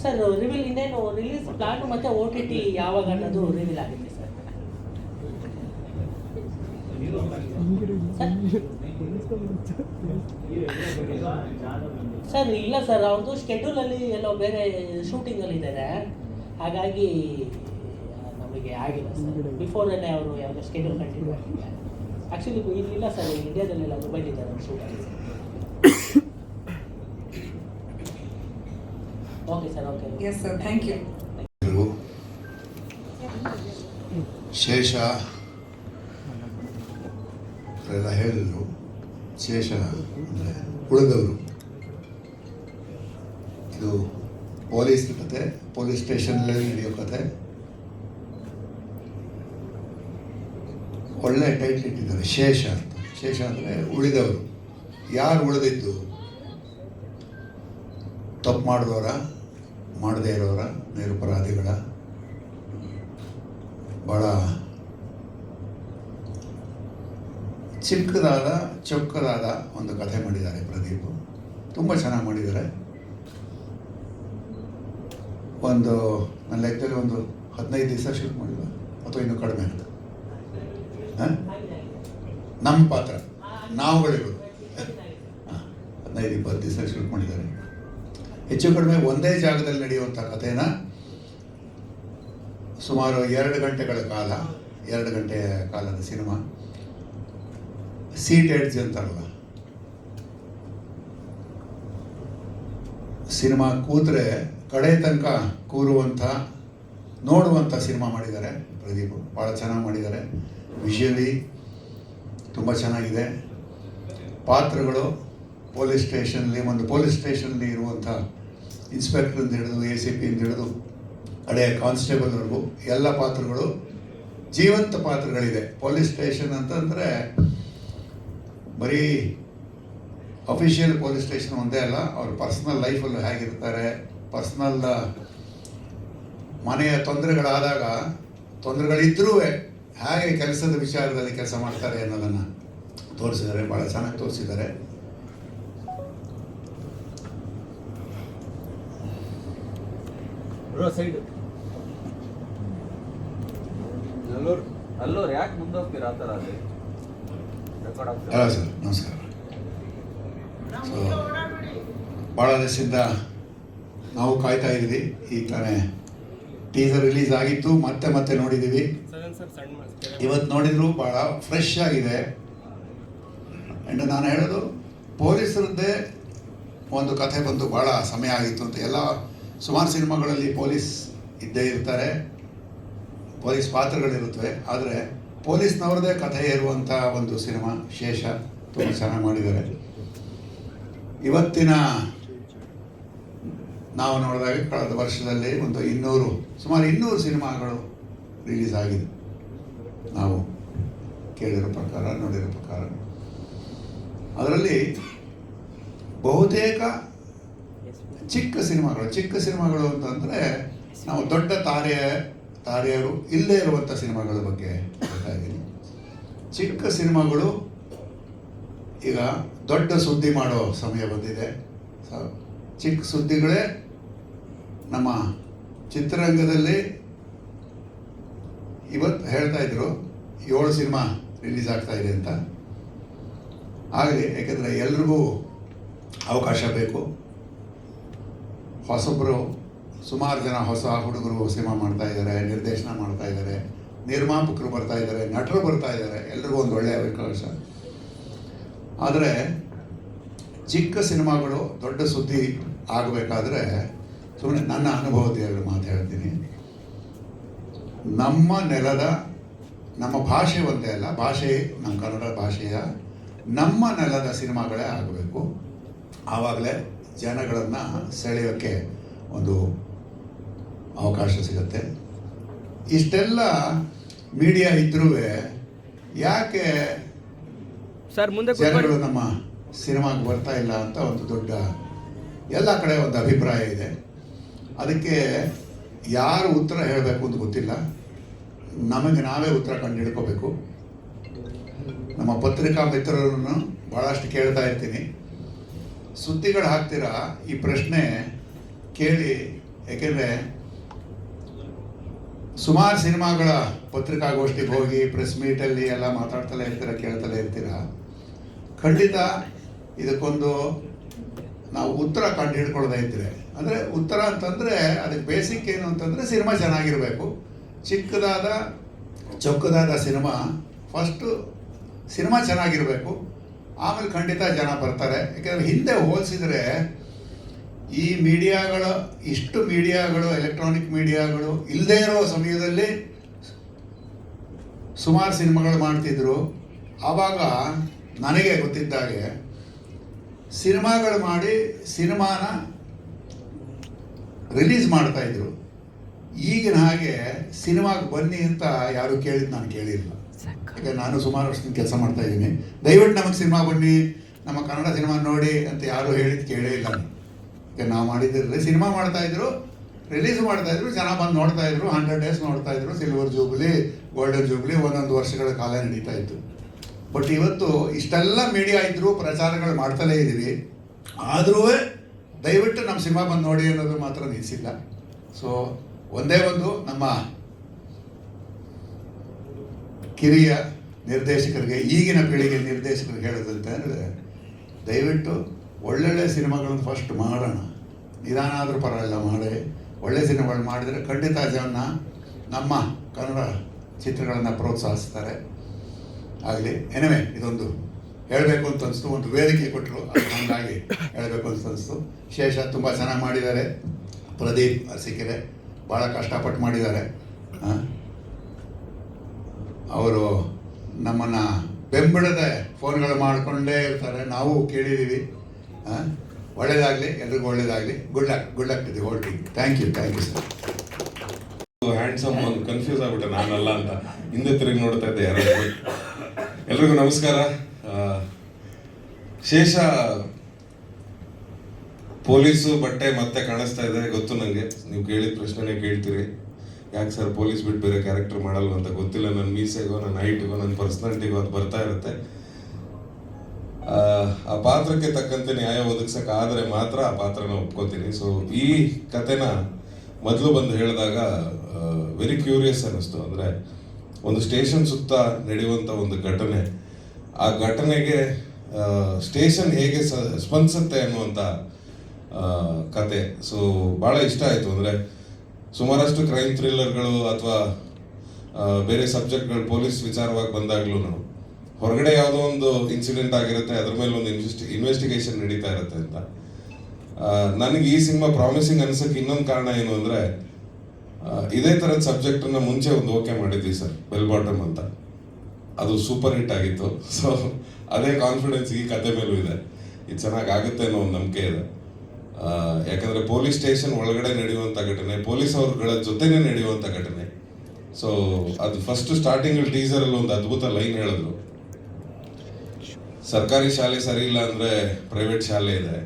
ಸರ್. ರಿವೀಲ್ ಇನ್ನೇನು ರಿಲೀಸ್ ಪ್ಲಾನು ಮತ್ತು OTT ಯಾವಾಗ ಅನ್ನೋದು ರಿವೀಲ್ ಆಗುತ್ತೆ ಸರ್. ಸರ್ ಇಲ್ಲ ಸರ್, ಅವ್ರದ್ದು ಶೆಡ್ಯೂಲಲ್ಲಿ ಎಲ್ಲೋ ಬೇರೆ ಶೂಟಿಂಗಲ್ಲಿ ಇದ್ದಾರೆ, ಹಾಗಾಗಿ ನಮಗೆ ಆಗಿಲ್ಲ ಸರ್. ಬಿಫೋರೇನೆ ಅವರು ಯಾವುದೋ ಶೆಡ್ಯೂಲ್ ಕಂಟಿನ್ಯೂ ಆಗಿಲ್ಲ. ಆ್ಯಕ್ಚುಲಿ ಇಲ್ಲಿಲ್ಲ ಸರ್, ಇಂಡಿಯಾದಲ್ಲೆಲ್ಲ ದುಬೈಲಿದ್ದಾರೆ ಅವ್ರು shooting. Okay sir, okay. Yes sir, thank you. Shesha ಎಲ್ಲ ಹೇಳಿದ್ರು. ಶೇಷ ಅಂದರೆ ಉಳಿದವರು. ಇದು ಪೊಲೀಸ್ ಕತೆ, ಪೊಲೀಸ್ ಸ್ಟೇಷನ್ನಲ್ಲಿ ನಡೆಯೋ ಕತೆ. ಒಳ್ಳೆ ಟೈಟ್ಲ್ ಇಟ್ಟಿದ್ದಾರೆ, ಶೇಷ ಅಂತ. ಶೇಷ ಅಂದರೆ ಉಳಿದವರು. ಯಾರು ಉಳಿದಿದ್ದು? ತಪ್ಪು ಮಾಡಿದವರ, ಮಾಡದೇ ಇರೋರ, ನಿರಪರಾಧಿಗಳ. ಭಾಳ ಚಿಕ್ಕದಾದ ಚೊಕ್ಕದಾದ ಒಂದು ಕಥೆ ಮಾಡಿದ್ದಾರೆ ಪ್ರದೀಪ್. ತುಂಬ ಚೆನ್ನಾಗಿ ಮಾಡಿದ್ದಾರೆ. ಒಂದು ನನ್ನ ಲೆಕ್ಕದಲ್ಲಿ ಒಂದು 15 ದಿವಸ ಶೂಟ್ ಮಾಡಿಲ್ಲ, ಅಥವಾ ಇನ್ನೂ ಕಡಿಮೆ ಅಂತ. ನಮ್ಮ ಪಾತ್ರ ನಾವುಗಳಿರೋದು 15-20 ದಿವಸ ಶೂಟ್ ಮಾಡಿದ್ದಾರೆ. ಹೆಚ್ಚು ಕಡಿಮೆ ಒಂದೇ ಜಾಗದಲ್ಲಿ ನಡೆಯುವಂಥ ಕಥೆನ ಸುಮಾರು 2 ಗಂಟೆಗಳ ಕಾಲ, 2 ಗಂಟೆಯ ಕಾಲದ ಸಿನಿಮಾ. ಸೀಟ್ ಎಡ್ಜ್ ಅಂತಾರಲ್ಲ, ಸಿನಿಮಾ ಕೂತ್ರೆ ಕಡೆ ತನಕ ಕೂರುವಂಥ, ನೋಡುವಂಥ ಸಿನಿಮಾ ಮಾಡಿದ್ದಾರೆ ಪ್ರದೀಪ್. ಭಾಳ ಚೆನ್ನಾಗಿ ಮಾಡಿದ್ದಾರೆ. ವಿಷುವಲಿ ತುಂಬ ಚೆನ್ನಾಗಿದೆ. ಪಾತ್ರಗಳು ಪೊಲೀಸ್ ಸ್ಟೇಷನ್ಲಿ ಇರುವಂಥ ಇನ್ಸ್ಪೆಕ್ಟ್ರಿಂದ ಹಿಡಿದು ACP ಇಂದ ಹಿಡಿದು ಹಳೆಯ ಕಾನ್ಸ್ಟೇಬಲ್ವರೆಗೂ ಎಲ್ಲ ಪಾತ್ರಗಳು ಜೀವಂತ ಪಾತ್ರಗಳಿದೆ. ಪೊಲೀಸ್ ಸ್ಟೇಷನ್ ಅಂತಂದರೆ ಬರೀ ಅಫಿಷಿಯಲ್ ಪೊಲೀಸ್ ಸ್ಟೇಷನ್ ಒಂದೇ ಅಲ್ಲ, ಅವ್ರ ಪರ್ಸ್ನಲ್ ಲೈಫಲ್ಲೂ ಹೇಗಿರ್ತಾರೆ, ಪರ್ಸ್ನಲ್ ಮನೆಯ ತೊಂದರೆಗಳಿದ್ರೂ ಹೇಗೆ ಕೆಲಸದ ವಿಚಾರದಲ್ಲಿ ಕೆಲಸ ಮಾಡ್ತಾರೆ ಅನ್ನೋದನ್ನು ತೋರಿಸಿದ್ದಾರೆ. ಭಾಳ ಚೆನ್ನಾಗಿ ತೋರಿಸಿದ್ದಾರೆ. ಅಲ್ಲೋರು ಯಾಕೆ ಮುಂದೋಗ್ತೀರಾ ಆ ಥರ? ಅಲ್ಲಿ ಅಲ್ಲ ಸರ್, ನಮಸ್ಕಾರ. ಸೊ ಭಾಳ ದಿವಸದಿಂದ ನಾವು ಕಾಯ್ತಾ ಇದ್ದೀವಿ. ಈಗ ತಾನೇ ಟೀಸರ್ ರಿಲೀಸ್ ಆಗಿತ್ತು, ಮತ್ತೆ ನೋಡಿದ್ದೀವಿ. ಇವತ್ತು ನೋಡಿದ್ರು ಭಾಳ ಫ್ರೆಶ್ ಆಗಿದೆ. ಆ್ಯಂಡ್ ನಾನು ಹೇಳೋದು, ಪೊಲೀಸರದ್ದೇ ಒಂದು ಕಥೆ ಬಂದು ಭಾಳ ಸಮಯ ಆಗಿತ್ತು ಅಂತ. ಎಲ್ಲ ಸುಮಾರು ಸಿನಿಮಾಗಳಲ್ಲಿ ಪೊಲೀಸ್ ಇದ್ದೇ ಇರ್ತಾರೆ, ಪೊಲೀಸ್ ಪಾತ್ರಗಳಿರುತ್ತವೆ. ಆದರೆ ಪೊಲೀಸ್ನವ್ರದ್ದೇ ಕಥೆ ಇರುವಂಥ ಒಂದು ಸಿನಿಮಾ ಶೇಷ. ತುಂಬ ಚೆನ್ನಾಗಿ ಮಾಡಿದ್ದಾರೆ. ಇವತ್ತಿನ ನಾವು ನೋಡಿದಾಗ ಕಳೆದ ವರ್ಷದಲ್ಲಿ ಒಂದು ಸುಮಾರು 200 ಸಿನಿಮಾಗಳು ರಿಲೀಸ್ ಆಗಿದೆ, ನಾವು ಕೇಳಿರೋ ಪ್ರಕಾರ, ನೋಡಿರೋ ಪ್ರಕಾರ. ಅದರಲ್ಲಿ ಬಹುತೇಕ ಚಿಕ್ಕ ಸಿನಿಮಾಗಳು ಅಂತಂದರೆ ನಾವು ದೊಡ್ಡ ತಾರೆಯರು ಇಲ್ಲೇ ಇರುವಂಥ ಸಿನಿಮಾಗಳ ಬಗ್ಗೆ ಹೇಳ್ತಾ ಇದ್ದೀನಿ. ಚಿಕ್ಕ ಸಿನಿಮಾಗಳು ಈಗ ದೊಡ್ಡ ಸುದ್ದಿ ಮಾಡೋ ಸಮಯ ಬಂದಿದೆ. ಚಿಕ್ಕ ಸುದ್ದಿಗಳೇ ನಮ್ಮ ಚಿತ್ರರಂಗದಲ್ಲಿ ಇವತ್ತು ಹೇಳ್ತಾ ಇದ್ರು, 7 ಸಿನಿಮಾ ರಿಲೀಸ್ ಆಗ್ತಾ ಇದೆ ಅಂತ. ಆಗಲಿ, ಯಾಕೆಂದರೆ ಎಲ್ರಿಗೂ ಅವಕಾಶ ಬೇಕು. ಹೊಸೊಬ್ಬರು ಸುಮಾರು ಜನ ಹೊಸ ಹುಡುಗರು ಸಿನಿಮಾ ಮಾಡ್ತಾ ಇದ್ದಾರೆ, ನಿರ್ದೇಶನ ಮಾಡ್ತಾ ಇದ್ದಾರೆ, ನಿರ್ಮಾಪಕರು ಬರ್ತಾ ಇದ್ದಾರೆ, ನಟರು ಬರ್ತಾ ಇದ್ದಾರೆ, ಎಲ್ರಿಗೂ ಒಂದು ಒಳ್ಳೆಯ ಅವಕಾಶ. ಆದರೆ ಚಿಕ್ಕ ಸಿನಿಮಾಗಳು ದೊಡ್ಡ ಸುದ್ದಿ ಆಗಬೇಕಾದ್ರೆ ಸುಮ್ಮನೆ ನನ್ನ ಅನುಭವದ 2 ಮಾತು ಹೇಳ್ತೀನಿ. ನಮ್ಮ ನೆಲದ, ನಮ್ಮ ಭಾಷೆ ಒಂದೇ ಅಲ್ಲ, ಭಾಷೆ ನಮ್ಮ ಕನ್ನಡ ಭಾಷೆಯ ನಮ್ಮ ನೆಲದ ಸಿನಿಮಾಗಳೇ ಆಗಬೇಕು. ಆವಾಗಲೇ ಜನಗಳನ್ನು ಸೆಳೆಯೋಕ್ಕೆ ಒಂದು ಅವಕಾಶ ಸಿಗುತ್ತೆ. ಇಷ್ಟೆಲ್ಲ ಮೀಡಿಯಾ ಇದ್ರೂ ಯಾಕೆ ಸರ್ ಮುಂದೆ ಜನಗಳು ನಮ್ಮ ಸಿನಿಮಾಗೆ ಬರ್ತಾ ಇಲ್ಲ ಅಂತ ಒಂದು ದೊಡ್ಡ ಎಲ್ಲ ಕಡೆ ಒಂದು ಅಭಿಪ್ರಾಯ ಇದೆ. ಅದಕ್ಕೆ ಯಾರು ಉತ್ತರ ಹೇಳಬೇಕು ಅಂತ ಗೊತ್ತಿಲ್ಲ. ನಮಗೆ ನಾವೇ ಉತ್ತರ ಕಂಡು ಹಿಡ್ಕೋಬೇಕು. ನಮ್ಮ ಪತ್ರಿಕಾ ಮಿತ್ರರನ್ನು ಭಾಳಷ್ಟು ಕೇಳ್ತಾ ಇರ್ತೀನಿ, ಸುದ್ದಿಗಳು ಹಾಕ್ತೀರಾ, ಈ ಪ್ರಶ್ನೆ ಕೇಳಿ. ಏಕೆಂದರೆ ಸುಮಾರು ಸಿನಿಮಾಗಳ ಪತ್ರಿಕಾಗೋಷ್ಠಿಗೆ ಹೋಗಿ ಪ್ರೆಸ್ ಮೀಟಲ್ಲಿ ಎಲ್ಲ ಮಾತಾಡ್ತಲೇ ಇರ್ತೀರ, ಕೇಳ್ತಲೇ ಇರ್ತೀರ. ಖಂಡಿತ ಇದಕ್ಕೊಂದು ನಾವು ಉತ್ತರ ಕಂಡು ಹಿಡ್ಕೊಳ್ಳೋದೇ ಇದ್ದರೆ, ಅಂದರೆ ಉತ್ತರ ಅಂತಂದರೆ ಅದಕ್ಕೆ ಬೇಸಿಕ್ ಏನು ಅಂತಂದರೆ ಸಿನಿಮಾ ಚೆನ್ನಾಗಿರಬೇಕು. ಚಿಕ್ಕದಾದ ಚೊಕ್ಕದಾದ ಸಿನಿಮಾ, ಫಸ್ಟು ಸಿನಿಮಾ ಚೆನ್ನಾಗಿರಬೇಕು, ಆಮೇಲೆ ಖಂಡಿತ ಜನ ಬರ್ತಾರೆ. ಯಾಕೆಂದರೆ ಹಿಂದೆ ಹೋಲಿಸಿದರೆ ಈ ಮೀಡಿಯಾಗಳು, ಇಷ್ಟು ಮೀಡಿಯಾಗಳು, ಎಲೆಕ್ಟ್ರಾನಿಕ್ ಮೀಡಿಯಾಗಳು ಇಲ್ಲದೇ ಇರೋ ಸಮಯದಲ್ಲಿ ಸುಮಾರು ಸಿನಿಮಾಗಳು ಮಾಡ್ತಿದ್ರು. ಆವಾಗ ನನಗೆ ಗೊತ್ತಿದ್ದಾಗೆ ಸಿನಿಮಾಗಳು ಮಾಡಿ ಸಿನಿಮಾನ ರಿಲೀಸ್ ಮಾಡ್ತಾಯಿದ್ರು. ಈಗಿನ ಹಾಗೆ ಸಿನಿಮಾಗೆ ಬನ್ನಿ ಅಂತ ಯಾರು ಕೇಳಿದ್ದು ನಾನು ಕೇಳಿಲ್ಲ. ಯಾಕೆ ನಾನು ಸುಮಾರು ವರ್ಷದಿಂದ ಕೆಲಸ ಮಾಡ್ತಾ ಇದ್ದೀನಿ. ದಯವಿಟ್ಟು ನಮಗೆ ಸಿನಿಮಾ ಬನ್ನಿ, ನಮ್ಮ ಕನ್ನಡ ಸಿನಿಮಾ ನೋಡಿ ಅಂತ ಯಾರು ಹೇಳಿದ್ದು ಕೇಳೇ ಇಲ್ಲ. ಯಾಕೆ ನಾವು ಮಾಡಿದ್ದಿರಲಿ, ಸಿನಿಮಾ ಮಾಡ್ತಾಯಿದ್ರು, ರಿಲೀಸ್ ಮಾಡ್ತಾಯಿದ್ರು, ಜನ ಬಂದು ನೋಡ್ತಾಯಿದ್ರು, 100 ಡೇಸ್ ನೋಡ್ತಾಯಿದ್ರು, ಸಿಲ್ವರ್ ಜೂಬ್ಲಿ, ಗೋಲ್ಡನ್ ಜೂಬ್ಲಿ, 1 ವರ್ಷಗಳ ಕಾಲ ನಡೀತಾ ಇತ್ತು. ಬಟ್ ಇವತ್ತು ಇಷ್ಟೆಲ್ಲ ಮೀಡಿಯಾ ಇದ್ದರೂ ಪ್ರಚಾರಗಳು ಮಾಡ್ತಲೇ ಇದ್ದೀವಿ. ಆದರೂ ದಯವಿಟ್ಟು ನಮ್ಮ ಸಿನಿಮಾ ಬಂದು ನೋಡಿ ಅನ್ನೋದು ಮಾತ್ರ ನಿಲ್ಲಿಸಿಲ್ಲ. ಸೊ ಒಂದೇ ಒಂದು ನಮ್ಮ ಕಿರಿಯ ನಿರ್ದೇಶಕರಿಗೆ, ಈಗಿನ ಪೀಳಿಗೆ ನಿರ್ದೇಶಕರಿಗೆ ಹೇಳೋದಂತ ಹೇಳಿದ್ರೆ, ದಯವಿಟ್ಟು ಒಳ್ಳೊಳ್ಳೆ ಸಿನಿಮಾಗಳನ್ನು ಫಸ್ಟ್ ಮಾಡೋಣ. ನಿಧಾನ ಆದರೂ ಪರವಾಗಿಲ್ಲ, ಮಾಡಿ ಒಳ್ಳೆ ಸಿನಿಮಾಗಳು ಮಾಡಿದರೆ ಖಂಡಿತ ಜನ ನಮ್ಮ ಕನ್ನಡ ಚಿತ್ರಗಳನ್ನು ಪ್ರೋತ್ಸಾಹಿಸ್ತಾರೆ. ಆಗಲಿ, ಎನಿವೆ ಇದೊಂದು ಹೇಳಬೇಕು ಅಂತ ಅನಿಸ್ತು, ಒಂದು ವೇದಿಕೆ ಕೊಟ್ಟರು, ಅದು ಹಂಗಾಗಿ ಹೇಳಬೇಕು ಅಂತ ಅನಿಸ್ತು. ಶೇಷ ತುಂಬ ಚೆನ್ನಾಗಿ ಮಾಡಿದ್ದಾರೆ, ಪ್ರದೀಪ್ ಅರಸೀಕೆರೆ ಭಾಳ ಕಷ್ಟಪಟ್ಟು ಮಾಡಿದ್ದಾರೆ. ಅವರು ನಮ್ಮನ್ನು ಬೆಂಬಡದೆ ಫೋನ್ಗಳು ಮಾಡಿಕೊಂಡೇ ಇರ್ತಾರೆ, ನಾವು ಕೇಳಿದ್ದೀವಿ. ಒಳ್ಳೇದಾಗಲಿ, ಎಲ್ರಿಗೂ ಒಳ್ಳೇದಾಗಲಿ. Good luck to the whole team. Thank you sir. Handsome ಒಂದು ಕನ್ಫ್ಯೂಸ್ ಆಗ್ಬಿಟ್ಟೆ, ನಾನಲ್ಲ ಅಂತ ಹಿಂದೆ ತಿರುಗಿ ನೋಡ್ತಾ ಇದ್ದೆ ಯಾರು. ಎಲ್ರಿಗೂ ನಮಸ್ಕಾರ. ಶೇಷ ಪೊಲೀಸು ಬಟ್ಟೆ ಮತ್ತೆ ಕಾಣಿಸ್ತಾ ಇದೆ, ಗೊತ್ತು ನನಗೆ. ನೀವು ಕೇಳಿದ ಪ್ರಶ್ನೆನೇ ಕೇಳ್ತೀರಿ, ಯಾಕೆ ಸರ್ ಪೊಲೀಸ್ ಬಿಟ್ಟು ಬೇರೆ ಕ್ಯಾರೆಕ್ಟರ್ ಮಾಡಲ್ವ ಅಂತ. ಗೊತ್ತಿಲ್ಲ, ನನ್ನ ಮೀಸೆಗೋ, ನನ್ನ ಹೈಟ್ಗೋ, ನನ್ನ ಪರ್ಸ್ನಾಲಿಟಿಗೋ ಅದು ಬರ್ತಾ ಇರುತ್ತೆ. ಆ ಪಾತ್ರಕ್ಕೆ ತಕ್ಕಂತೆ ನ್ಯಾಯ ಒದಗಿಸೋಕ್ಕಾದರೆ ಮಾತ್ರ ಆ ಪಾತ್ರನ ಒಪ್ಕೋತೀನಿ. ಸೊ ಈ ಕಥೆನ ಮೊದಲು ಬಂದು ಹೇಳಿದಾಗ ವೆರಿ ಕ್ಯೂರಿಯಸ್ ಅನ್ನಿಸ್ತು. ಅಂದರೆ ಒಂದು ಸ್ಟೇಷನ್ ಸುತ್ತ ನಡೆಯುವಂಥ ಒಂದು ಘಟನೆ, ಆ ಘಟನೆಗೆ ಸ್ಟೇಷನ್ ಹೇಗೆ ಸ್ಪಂದಿಸುತ್ತೆ ಅನ್ನುವಂಥ ಕತೆ. ಸೊ ಭಾಳ ಇಷ್ಟ ಆಯಿತು. ಅಂದರೆ ಸುಮಾರಷ್ಟು ಕ್ರೈಮ್ ಥ್ರಿಲ್ಲರ್ಗಳು ಅಥವಾ ಬೇರೆ ಸಬ್ಜೆಕ್ಟ್ಗಳು ಪೊಲೀಸ್ ವಿಚಾರವಾಗಿ ಬಂದಾಗ್ಲೂ ಹೊರಗಡೆ ಯಾವುದೋ ಒಂದು ಇನ್ಸಿಡೆಂಟ್ ಆಗಿರುತ್ತೆ, ಅದ್ರ ಮೇಲೆ ಒಂದು ಇನ್ವೆಸ್ಟಿಗೇಷನ್ ನಡೀತಾ ಇರುತ್ತೆ ಅಂತ. ನನಗೆ ಈ ಸಿನಿಮಾ ಪ್ರಾಮಿಸಿಂಗ್ ಅನ್ಸೋಕ್ಕೆ ಇನ್ನೊಂದು ಕಾರಣ ಏನು ಅಂದರೆ, ಇದೇ ಥರದ ಸಬ್ಜೆಕ್ಟನ್ನು ಮುಂಚೆ ಒಂದು ಓಕೆ ಮಾಡಿದ್ವಿ ಸರ್, ಬೆಲ್ ಬಾಟಮ್ ಅಂತ. ಅದು ಸೂಪರ್ ಹಿಟ್ ಆಗಿತ್ತು. ಸೊ ಅದೇ ಕಾನ್ಫಿಡೆನ್ಸ್ ಈ ಕತೆ ಮೇಲೂ ಇದೆ, ಇದು ಚೆನ್ನಾಗಾಗುತ್ತೆ ಅನ್ನೋ ಒಂದು ನಂಬಿಕೆ ಇದೆ. ಯಾಕಂದರೆ ಪೊಲೀಸ್ ಸ್ಟೇಷನ್ ಒಳಗಡೆ ನಡೆಯುವಂಥ ಘಟನೆ, ಪೊಲೀಸ್ ಅವ್ರಗಳ ಜೊತೆನೇ ನಡೆಯುವಂಥ ಘಟನೆ. ಸೊ ಅದು ಫಸ್ಟ್ ಸ್ಟಾರ್ಟಿಂಗಲ್ಲಿ ಟೀಸರಲ್ಲಿ ಒಂದು ಅದ್ಭುತ ಲೈನ್ ಹೇಳಿದ್ರು, ಸರ್ಕಾರಿ ಶಾಲೆ ಸರಿ ಇಲ್ಲ ಅಂದರೆ ಪ್ರೈವೇಟ್ ಶಾಲೆ ಇದೆ,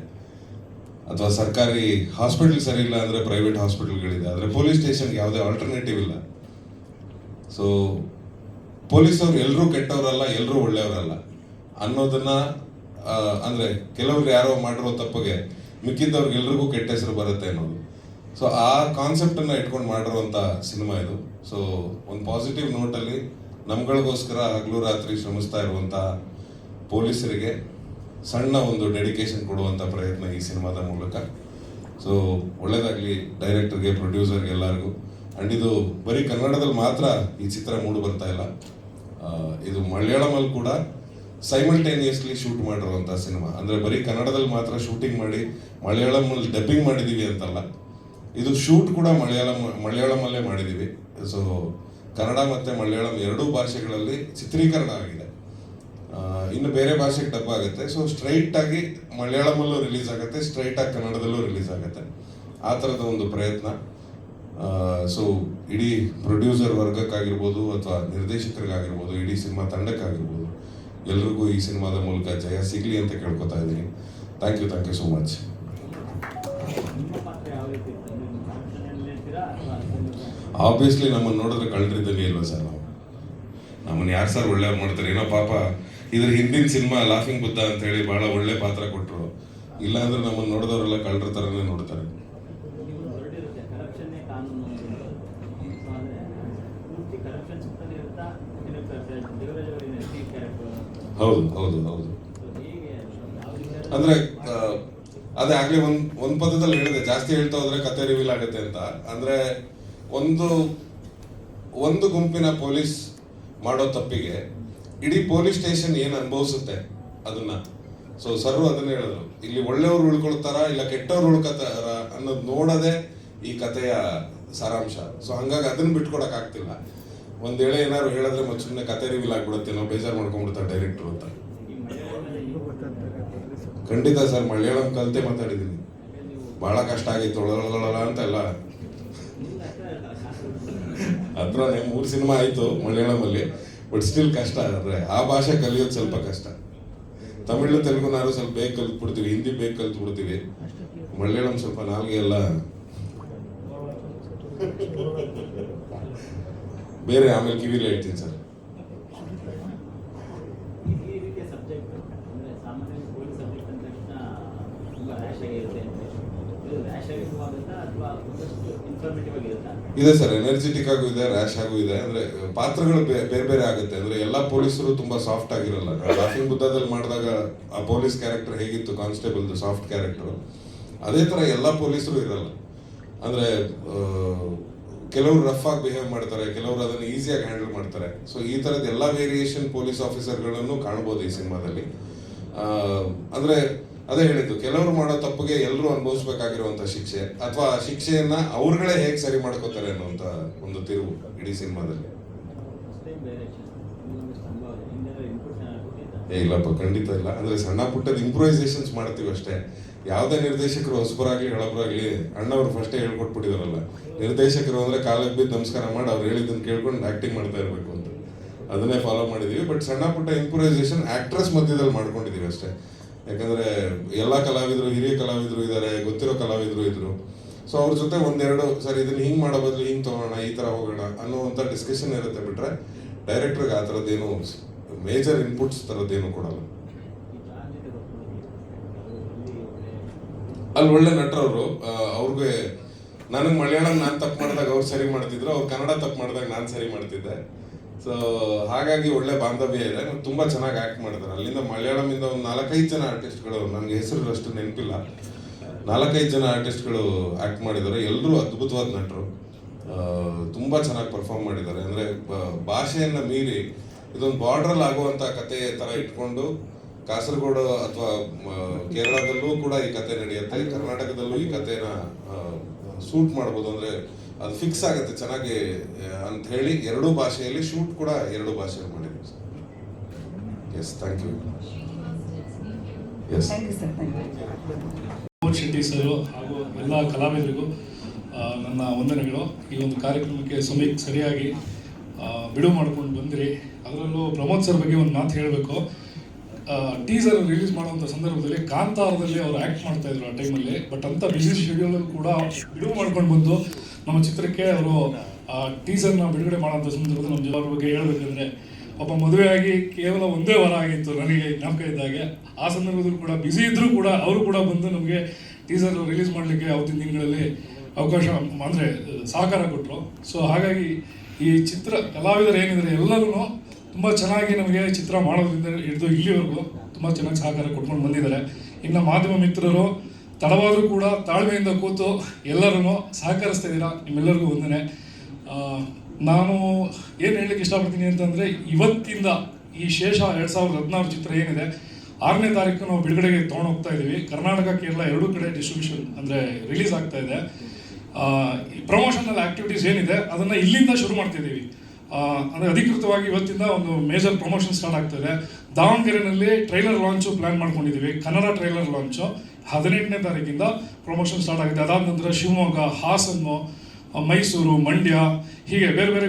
ಅಥವಾ ಸರ್ಕಾರಿ ಹಾಸ್ಪಿಟಲ್ ಸರಿ ಇಲ್ಲ ಅಂದರೆ ಪ್ರೈವೇಟ್ ಹಾಸ್ಪಿಟಲ್ಗಳಿದೆ, ಆದರೆ ಪೊಲೀಸ್ ಸ್ಟೇಷನ್ಗೆ ಯಾವುದೇ ಆಲ್ಟರ್ನೇಟಿವ್ ಇಲ್ಲ. ಸೊ ಪೊಲೀಸವ್ರು ಎಲ್ಲರೂ ಕೆಟ್ಟವರಲ್ಲ, ಎಲ್ಲರೂ ಒಳ್ಳೆಯವರಲ್ಲ ಅನ್ನೋದನ್ನ, ಅಂದರೆ ಕೆಲವ್ರು ಯಾರೋ ಮಾಡಿರೋ ತಪ್ಪಿಗೆ ಮಿಕ್ಕಿದ್ದವ್ರಿಗೆ ಎಲ್ರಿಗೂ ಕೆಟ್ಟ ಹೆಸರು ಬರುತ್ತೆ ಅನ್ನೋದು. ಸೊ ಆ ಕಾನ್ಸೆಪ್ಟನ್ನು ಇಟ್ಕೊಂಡು ಮಾಡಿರುವಂಥ ಸಿನಿಮಾ ಇದು. ಸೊ ಒಂದು ಪಾಸಿಟಿವ್ ನೋಟಲ್ಲಿ ನಮ್ಗಳಿಗೋಸ್ಕರ ಹಗಲು ರಾತ್ರಿ ಶ್ರಮಿಸ್ತಾ ಇರುವಂಥ ಪೊಲೀಸರಿಗೆ ಸಣ್ಣ ಒಂದು ಡೆಡಿಕೇಶನ್ ಕೊಡುವಂಥ ಪ್ರಯತ್ನ ಈ ಸಿನಿಮಾದ ಮೂಲಕ. ಸೊ ಒಳ್ಳೇದಾಗಲಿ ಡೈರೆಕ್ಟರ್ಗೆ, ಪ್ರೊಡ್ಯೂಸರ್ಗೆ, ಎಲ್ಲರಿಗೂ. ಆ್ಯಂಡ್ ಇದು ಬರೀ ಕನ್ನಡದಲ್ಲಿ ಮಾತ್ರ ಈ ಚಿತ್ರ ಮೂಡು ಬರ್ತಾ ಇಲ್ಲ, ಇದು ಮಲಯಾಳಮಲ್ಲಿ ಕೂಡ ಸೈಮಲ್ಟೇನಿಯಸ್ಲಿ ಶೂಟ್ ಮಾಡಿರುವಂಥ ಸಿನಿಮಾ. ಅಂದರೆ ಬರೀ ಕನ್ನಡದಲ್ಲಿ ಮಾತ್ರ ಶೂಟಿಂಗ್ ಮಾಡಿ ಮಲಯಾಳಮಲ್ಲಿ ಡಬ್ಬಿಂಗ್ ಮಾಡಿದ್ದೀವಿ ಅಂತಲ್ಲ, ಇದು ಶೂಟ್ ಕೂಡ ಮಲಯಾಳಮಲ್ಲೇ ಮಾಡಿದ್ದೀವಿ. ಸೊ ಕನ್ನಡ ಮತ್ತು ಮಲಯಾಳಂ ಎರಡೂ ಭಾಷೆಗಳಲ್ಲಿ ಚಿತ್ರೀಕರಣ ಆಗಿದೆ. ಇನ್ನು ಬೇರೆ ಭಾಷೆಗೆ ಡಬ್ಬ ಆಗುತ್ತೆ. ಸೊ ಸ್ಟ್ರೈಟಾಗಿ ಮಲಯಾಳಮಲ್ಲೂ ರಿಲೀಸ್ ಆಗುತ್ತೆ, ಸ್ಟ್ರೈಟಾಗಿ ಕನ್ನಡದಲ್ಲೂ ರಿಲೀಸ್ ಆಗುತ್ತೆ. ಆ ಥರದ ಒಂದು ಪ್ರಯತ್ನ. ಸೊ ಇಡೀ ಪ್ರೊಡ್ಯೂಸರ್ ವರ್ಗಕ್ಕಾಗಿರ್ಬೋದು ಅಥವಾ ನಿರ್ದೇಶಕರಿಗಾಗಿರ್ಬೋದು, ಇಡೀ ಸಿನಿಮಾ ತಂಡಕ್ಕಾಗಿರ್ಬೋದು, ಎಲ್ರಿಗೂ ಈ ಸಿನಿಮಾದ ಮೂಲಕ ಜಯ ಸಿಗಲಿ ಅಂತ ಕೇಳ್ಕೊತಾ ಇದ್ದೀನಿ. Thank you so much. Obviously ನಮ್ಮನ್ನು ನೋಡಿದ್ರೆ ಕಳ್ಳರಿದ್ದಂಗೆ ಇಲ್ವಾ ಸರ್? ನಮ್ಮನ್ನು ಯಾರು ಸರ್ ಒಳ್ಳೆಯವ್ರು ಮಾಡ್ತಾರೆ? ಏನೋ ಪಾಪ ಇದ್ರ ಹಿಂದಿನ ಸಿನಿಮಾ ಲಾಫಿಂಗ್ ಬುದ್ಧ ಅಂತ ಹೇಳಿ ಬಹಳ ಒಳ್ಳೆ ಪಾತ್ರ ಕೊಟ್ಟರು. ಇಲ್ಲಾಂದ್ರೆ ನಮ್ಮನ್ನು ನೋಡಿದವರೆಲ್ಲ ಕಳ್ಳರ ಥರನೇ ನೋಡ್ತಾರೆ. ಹೌದು. ಅಂದ್ರೆ ಅದೇ ಆಗ್ಲೇ ಒಂದ್ ಪದದಲ್ಲಿ ಹೇಳಿದೆ, ಜಾಸ್ತಿ ಹೇಳ್ತಾ ಹೋದ್ರೆ ಕತೆ ರಿವೀಲ್ ಆಗುತ್ತೆ ಅಂತ. ಅಂದ್ರೆ ಒಂದು ಗುಂಪಿನ ಪೊಲೀಸ್ ಮಾಡೋ ತಪ್ಪಿಗೆ ಇಡೀ ಪೊಲೀಸ್ ಸ್ಟೇಷನ್ ಏನ್ ಅನುಭವಿಸುತ್ತೆ ಅದನ್ನ. ಸೊ ಸರ್ ಅದನ್ನ ಹೇಳಿದ್ರು, ಇಲ್ಲಿ ಒಳ್ಳೆಯವ್ರು ಉಳ್ಕೊಳ್ತಾರ ಇಲ್ಲ ಕೆಟ್ಟವ್ರು ಉಳ್ಕೊತಾರ ಅನ್ನೋದು ನೋಡೋದೇ ಈ ಕಥೆಯ ಸಾರಾಂಶ. ಸೊ ಹಂಗಾಗಿ ಅದನ್ನ ಬಿಟ್ಕೊಡಕ್ ಆಗ್ತಿಲ್ಲ. ಒಂದ್ ವೇಳೆ ಏನಾದ್ರು ಹೇಳಿದ್ರೆ ಮತ್ತೆ ಸುಮ್ಮನೆ ಕತೆ ರಿವೀಲ್ ಆಗ್ಬಿಡುತ್ತೆ, ನಾವು ಬೇಜಾರು ಮಾಡ್ಕೊಂಡ್ಬಿಡ್ತಾರೆ ಡೈರೆಕ್ಟರ್ ಅಂತ. ಖಂಡಿತ ಸರ್, ಮಲಯಾಳಂ ಕಲಿತೆ ಮಾತಾಡಿದ್ದೀನಿ. ಬಹಳ ಕಷ್ಟ ಆಗಿತ್ತು, ಒಳಗೊಳ ಅಂತ ಎಲ್ಲ. ಹತ್ರನೇ 3 ಸಿನಿಮಾ ಆಯ್ತು ಮಲಯಾಳಮಲ್ಲಿ, ಬಟ್ ಸ್ಟಿಲ್ ಕಷ್ಟ. ಅಂದ್ರೆ ಆ ಭಾಷೆ ಕಲಿಯೋದು ಸ್ವಲ್ಪ ಕಷ್ಟ. ತಮಿಳು ತೆಲುಗುನಾರು ಸ್ವಲ್ಪ ಬೇಗ ಕಲ್ತ್ಬಿಡ್ತೀವಿ, ಹಿಂದಿ ಬೇಗ ಕಲ್ತ್ಬಿಡ್ತೀವಿ. ಮಲಯಾಳಂ ಸ್ವಲ್ಪ ನಾಲ್ಗೆ ಎಲ್ಲ ಬೇರೆ. ಆಮೇಲೆ ಕಿವಿಲಿ ಹೇಳ್ತೀನಿ ಸರ್. ಇದೆ ಸರ್, ಎನರ್ಜೆಟಿಕ್ ಆಗೂ ಇದೆ, ರ್ಯಾಶ್ ಆಗೂ ಇದೆ. ಅಂದ್ರೆ ಪಾತ್ರಗಳು ಬೇರೆ ಬೇರೆ ಆಗುತ್ತೆ. ಅಂದ್ರೆ ಎಲ್ಲಾ ಪೊಲೀಸರು ತುಂಬಾ ಸಾಫ್ಟ್ ಆಗಿರಲ್ಲ. ಲಾಫಿಂಗ್ ಬುದ್ಧದಲ್ಲಿ ಮಾಡಿದಾಗ ಆ ಪೊಲೀಸ್ ಕ್ಯಾರೆಕ್ಟರ್ ಹೇಗಿತ್ತು, ಕಾನ್ಸ್ಟೇಬಲ್ ಸಾಫ್ಟ್ ಕ್ಯಾರೆಕ್ಟರ್, ಅದೇ ತರ ಎಲ್ಲಾ ಪೊಲೀಸರು ಇರಲ್ಲ. ಅಂದ್ರೆ ಕೆಲವರು ರಫ್ ಆಗಿ ಬಿಹೇವ್ ಮಾಡ್ತಾರೆ, ಕೆಲವರು ಅದನ್ನು ಈಸಿಯಾಗಿ ಹ್ಯಾಂಡಲ್ ಮಾಡ್ತಾರೆ. ಸೊ ಈ ತರದ ಎಲ್ಲಾ ವೇರಿಯೇಷನ್ ಪೊಲೀಸ್ ಆಫೀಸರ್ಗಳನ್ನು ಕಾಣ್ಬೋದು ಈ ಸಿನಿಮಾದಲ್ಲಿ. ಅಂದ್ರೆ ಅದೇ ಹೇಳಿದ್ದು, ಕೆಲವರು ಮಾಡೋ ತಪ್ಪಿಗೆ ಎಲ್ಲರೂ ಅನುಭವಿಸ್ಬೇಕಾಗಿರುವಂತ ಶಿಕ್ಷೆ, ಅಥವಾ ಶಿಕ್ಷೆಯನ್ನ ಅವ್ರುಗಳೇ ಹೇಗೆ ಸರಿ ಮಾಡ್ಕೋತಾರೆ ಅನ್ನುವಂತ ಒಂದು ತಿರುವು ಇಡೀ ಸಿನಿಮಾದಲ್ಲಿ. ಇಲ್ಲಪ್ಪ, ಖಂಡಿತ ಇಲ್ಲ. ಅಂದ್ರೆ ಸಣ್ಣ ಪುಟ್ಟದ ಇಂಪ್ರೂವೈಸೇಷನ್ಸ್ ಮಾಡ್ತೀವಿ ಅಷ್ಟೇ. ಯಾವುದೇ ನಿರ್ದೇಶಕರು ಹೊಸಬರಾಗ್ಲಿ ಹಳಬರಾಗ್ಲಿ ಅಣ್ಣವ್ರು ಫಸ್ಟೇ ಹೇಳ್ಕೊಟ್ಬಿಟ್ಟಿದಾರಲ್ಲ, ನಿರ್ದೇಶಕರು ಅಂದ್ರೆ ಕಾಲಕ್ಕೆ ಬಿದ್ದು ನಮಸ್ಕಾರ ಮಾಡಿ ಅವ್ರು ಹೇಳಿದ್ದನ್ನು ಕೇಳ್ಕೊಂಡು ಆಕ್ಟಿಂಗ್ ಮಾಡ್ತಾ ಇರಬೇಕು ಅಂತ. ಅದನ್ನೇ ಫಾಲೋ ಮಾಡಿದೀವಿ. ಬಟ್ ಸಣ್ಣ ಪುಟ್ಟ ಇಂಪ್ರೂವೈಸೇಷನ್ ಆಕ್ಟ್ರೆಸ್ ಮಧ್ಯದಲ್ಲಿ ಮಾಡ್ಕೊಂಡಿದೀವಿ ಅಷ್ಟೇ. ಯಾಕಂದ್ರೆ ಎಲ್ಲ ಕಲಾವಿದರು, ಹಿರಿಯ ಕಲಾವಿದರು ಇದ್ದಾರೆ, ಗೊತ್ತಿರೋ ಕಲಾವಿದರು ಇದ್ರು. ಸೊ ಅವ್ರ ಜೊತೆ ಒಂದೆರಡು ಸರ್ ಇದನ್ನ ಹಿಂಗ್ ಮಾಡೋ ಬದಲು ಹಿಂಗ್ ತಗೋಣ, ಈ ತರ ಹೋಗೋಣ ಅನ್ನುವಂಥ ಡಿಸ್ಕಷನ್ ಇರುತ್ತೆ. ಬಿಟ್ರೆ ಡೈರೆಕ್ಟರ್ಗೆ ಆ ಥರದ್ದೇನು ಮೇಜರ್ ಇನ್ಪುಟ್ಸ್ ಥರದ್ದೇನು ಕೊಡಲ್ಲ. ಅಲ್ಲಿ ಒಳ್ಳೆ ನಟರವರು, ಅವ್ರಿಗೆ ನನಗೆ ಮಲಯಾಳಂ ನಾನು ತಪ್ಪು ಮಾಡಿದಾಗ ಅವ್ರು ಸರಿ ಮಾಡ್ತಿದ್ರು, ಅವ್ರು ಕನ್ನಡ ತಪ್ಪು ಮಾಡಿದಾಗ ನಾನು ಸರಿ ಮಾಡ್ತಿದ್ದೆ. ಸೊ ಹಾಗಾಗಿ ಒಳ್ಳೆ ಬಾಂಧವ್ಯ ಇದೆ. ತುಂಬಾ ಚೆನ್ನಾಗಿ ಆಕ್ಟ್ ಮಾಡಿದ್ದಾರೆ. ಅಲ್ಲಿಂದ ಮಲಯಾಳಮಿಂದ ಒಂದು 4-5 ಜನ ಆರ್ಟಿಸ್ಟ್ಗಳು, ನನಗೆ ಹೆಸರು ಅಷ್ಟು ನೆನಪಿಲ್ಲ, 4-5 ಜನ ಆರ್ಟಿಸ್ಟ್ಗಳು ಆಕ್ಟ್ ಮಾಡಿದ್ದಾರೆ. ಎಲ್ಲರೂ ಅದ್ಭುತವಾದ ನಟರು, ತುಂಬಾ ಚೆನ್ನಾಗಿ ಪರ್ಫಾರ್ಮ್ ಮಾಡಿದ್ದಾರೆ. ಅಂದ್ರೆ ಭಾಷೆಯನ್ನ ಮೀರಿ ಇದೊಂದು ಬಾರ್ಡ್ರಲ್ಲಿ ಆಗುವಂತ ಕತೆ ತರ ಇಟ್ಕೊಂಡು ಕಾಸರಗೋಡು ಅಥವಾ ಕೇರಳದಲ್ಲೂ ಕೂಡ ಈ ಕತೆ ನಡೆಯುತ್ತೆ, ಕರ್ನಾಟಕದಲ್ಲೂ ಈ ಕತೆನ ಶೂಟ್ ಮಾಡ್ಬೋದು. ಅಂದ್ರೆ ಅದು ಫಿಕ್ಸ್ ಆಗುತ್ತೆ ಚೆನ್ನಾಗಿ ಅಂತ ಹೇಳಿ ಎರಡೂ ಭಾಷೆಯಲ್ಲಿ ಶೂಟ್ ಕೂಡ 2 ಭಾಷೆಯಲ್ಲಿ ಮಾಡಿದ್ವಿ sir. Yes, thank you. Yes, Shetty sir ಹಾಗೂ ಎಲ್ಲ ಕಲಾವಿದರಿಗೂ ನನ್ನ ವಂದನೆಗಳು. ಈ ಒಂದು ಕಾರ್ಯಕ್ರಮಕ್ಕೆ ಸಮಯಕ್ಕೆ ಸರಿಯಾಗಿ ಬಿಡುವು ಮಾಡ್ಕೊಂಡು ಬಂದಿರಿ. ಅದರಲ್ಲೂ ಪ್ರಮೋದ್ ಸರ್ ಬಗ್ಗೆ ಒಂದು ಮಾತು ಹೇಳಬೇಕು. ಟೀಸರ್ ರಿಲೀಸ್ ಮಾಡುವಂಥ ಸಂದರ್ಭದಲ್ಲಿ ಕಾಂತಾರದಲ್ಲಿ ಅವರು ಆ್ಯಕ್ಟ್ ಮಾಡ್ತಾ ಇದ್ರು ಆ ಟೈಮಲ್ಲಿ. ಬಟ್ ಅಂಥ ಬಿಸಿ ಶೆಡ್ಯೂಲಲ್ಲಿ ಕೂಡ ಬಿಡುವು ಮಾಡ್ಕೊಂಡು ಬಂದು ನಮ್ಮ ಚಿತ್ರಕ್ಕೆ ಅವರು ಟೀಸರ್ನ ಬಿಡುಗಡೆ ಮಾಡೋಂಥ ಸಂದರ್ಭದಲ್ಲಿ ನಮ್ಮ ಜವಾಬ್ದಾರಿ ಬಗ್ಗೆ ಹೇಳಬೇಕಂದ್ರೆ, ಒಬ್ಬ ಮದುವೆಯಾಗಿ ಕೇವಲ 1 ವಾರ ಆಗಿತ್ತು ನನಗೆ ಜ್ಞಾಪಕ ಇದ್ದಾಗೆ. ಆ ಸಂದರ್ಭದಲ್ಲಿ ಕೂಡ ಬ್ಯುಸಿ ಇದ್ದರೂ ಕೂಡ ಅವರು ಕೂಡ ಬಂದು ನಮಗೆ ಟೀಸರ್ ರಿಲೀಸ್ ಮಾಡಲಿಕ್ಕೆ ಅವತ್ತಿನ ದಿನಗಳಲ್ಲಿ ಅವಕಾಶ ಅಂದರೆ ಸಹಕಾರ ಕೊಟ್ಟರು. ಸೊ ಹಾಗಾಗಿ ಈ ಚಿತ್ರ ಕಲಾವಿದರು ಏನಿದ್ದಾರೆ ಎಲ್ಲರೂ ತುಂಬ ಚೆನ್ನಾಗಿ ನಮಗೆ ಚಿತ್ರ ಮಾಡೋದ್ರಿಂದ ಹಿಡಿದು ಇಲ್ಲಿವರೆಗೂ ತುಂಬ ಚೆನ್ನಾಗಿ ಸಹಕಾರ ಕೊಟ್ಕೊಂಡು ಬಂದಿದ್ದಾರೆ. ಇನ್ನು ಮಾಧ್ಯಮ ಮಿತ್ರರು ತಡವಾದರೂ ಕೂಡ ತಾಳ್ಮೆಯಿಂದ ಕೂತು ಎಲ್ಲರೂ ಸಹಕರಿಸ್ತಾ ಇದ್ದೀರಾ, ನಿಮ್ಮೆಲ್ಲರಿಗೂ ವಂದನೆ. ನಾನು ಏನು ಹೇಳಲಿಕ್ಕೆ ಇಷ್ಟಪಡ್ತೀನಿ ಅಂತಂದರೆ, ಇವತ್ತಿಂದ ಈ ಶೇಷ 2016 ಚಿತ್ರ ಏನಿದೆ 6ನೇ ತಾರೀಕು ನಾವು ಬಿಡುಗಡೆಗೆ ತೊಗೊಂಡು ಹೋಗ್ತಾ ಇದ್ದೀವಿ. ಕರ್ನಾಟಕ ಕೇರಳ ಎರಡೂ ಕಡೆ ಡಿಸ್ಟ್ರಿಬ್ಯೂಷನ್ ಅಂದರೆ ರಿಲೀಸ್ ಆಗ್ತಾ ಇದೆ. ಪ್ರಮೋಷನಲ್ ಆ್ಯಕ್ಟಿವಿಟೀಸ್ ಏನಿದೆ ಅದನ್ನು ಇಲ್ಲಿಂದ ಶುರು ಮಾಡ್ತಿದ್ದೀವಿ. ಅಂದರೆ ಅಧಿಕೃತವಾಗಿ ಇವತ್ತಿಂದ ಒಂದು ಮೇಜರ್ ಪ್ರಮೋಷನ್ ಸ್ಟಾರ್ಟ್ ಆಗ್ತಾಯಿದೆ. ದಾವಣಗೆರೆಯಲ್ಲಿ ಟ್ರೈಲರ್ ಲಾಂಚು ಪ್ಲ್ಯಾನ್ ಮಾಡ್ಕೊಂಡಿದ್ದೀವಿ. ಕನ್ನಡ ಟ್ರೈಲರ್ ಲಾಂಚು 18ನೇ ತಾರೀಕಿಂದ ಪ್ರಮೋಷನ್ ಸ್ಟಾರ್ಟ್ ಆಗಿದೆ. ಅದಾದ ನಂತರ ಶಿವಮೊಗ್ಗ, ಹಾಸನ್ನು, ಮೈಸೂರು, ಮಂಡ್ಯ ಹೀಗೆ ಬೇರೆ ಬೇರೆ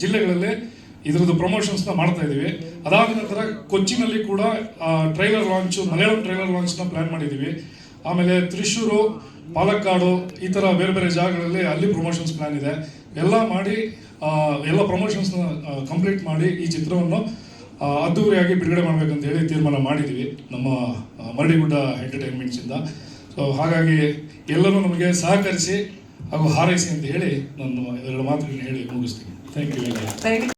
ಜಿಲ್ಲೆಗಳಲ್ಲಿ ಇದರದ್ದು ಪ್ರಮೋಷನ್ಸ್ನ ಮಾಡ್ತಾ ಇದ್ದೀವಿ. ಅದಾದ ನಂತರ ಕೊಚ್ಚಿನಲ್ಲಿ ಕೂಡ ಟ್ರೈಲರ್ ಲಾಂಚು, ಮಲಯಾಳಂ ಟ್ರೈಲರ್ ಲಾಂಚ್ನ ಪ್ಲ್ಯಾನ್ ಮಾಡಿದ್ದೀವಿ. ಆಮೇಲೆ ತ್ರಿಶೂರು, ಪಾಲಕ್ಕಾಡು ಈ ಥರ ಬೇರೆ ಬೇರೆ ಜಾಗಗಳಲ್ಲಿ ಅಲ್ಲಿ ಪ್ರಮೋಷನ್ಸ್ ಪ್ಲ್ಯಾನ್ ಇದೆ. ಎಲ್ಲ ಮಾಡಿ ಎಲ್ಲ ಪ್ರಮೋಷನ್ಸ್ನ ಕಂಪ್ಲೀಟ್ ಮಾಡಿ ಈ ಚಿತ್ರವನ್ನು ಅದ್ದೂರಿಯಾಗಿ ಬಿಡುಗಡೆ ಮಾಡಬೇಕಂತ ಹೇಳಿ ತೀರ್ಮಾನ ಮಾಡಿದ್ದೀವಿ ನಮ್ಮ ಮರಡಿಗುಡ್ಡ ಎಂಟರ್ಟೈನ್ಮೆಂಟ್ಸಿಂದ. ಸೊ ಹಾಗಾಗಿ ಎಲ್ಲರೂ ನಮಗೆ ಸಹಕರಿಸಿ ಹಾಗೂ ಹಾರೈಸಿ ಅಂತ ಹೇಳಿ ನಾನು 2 ಮಾತುಗಳನ್ನ ಹೇಳಿ ಮುಗಿಸ್ತೀನಿ. Thank you.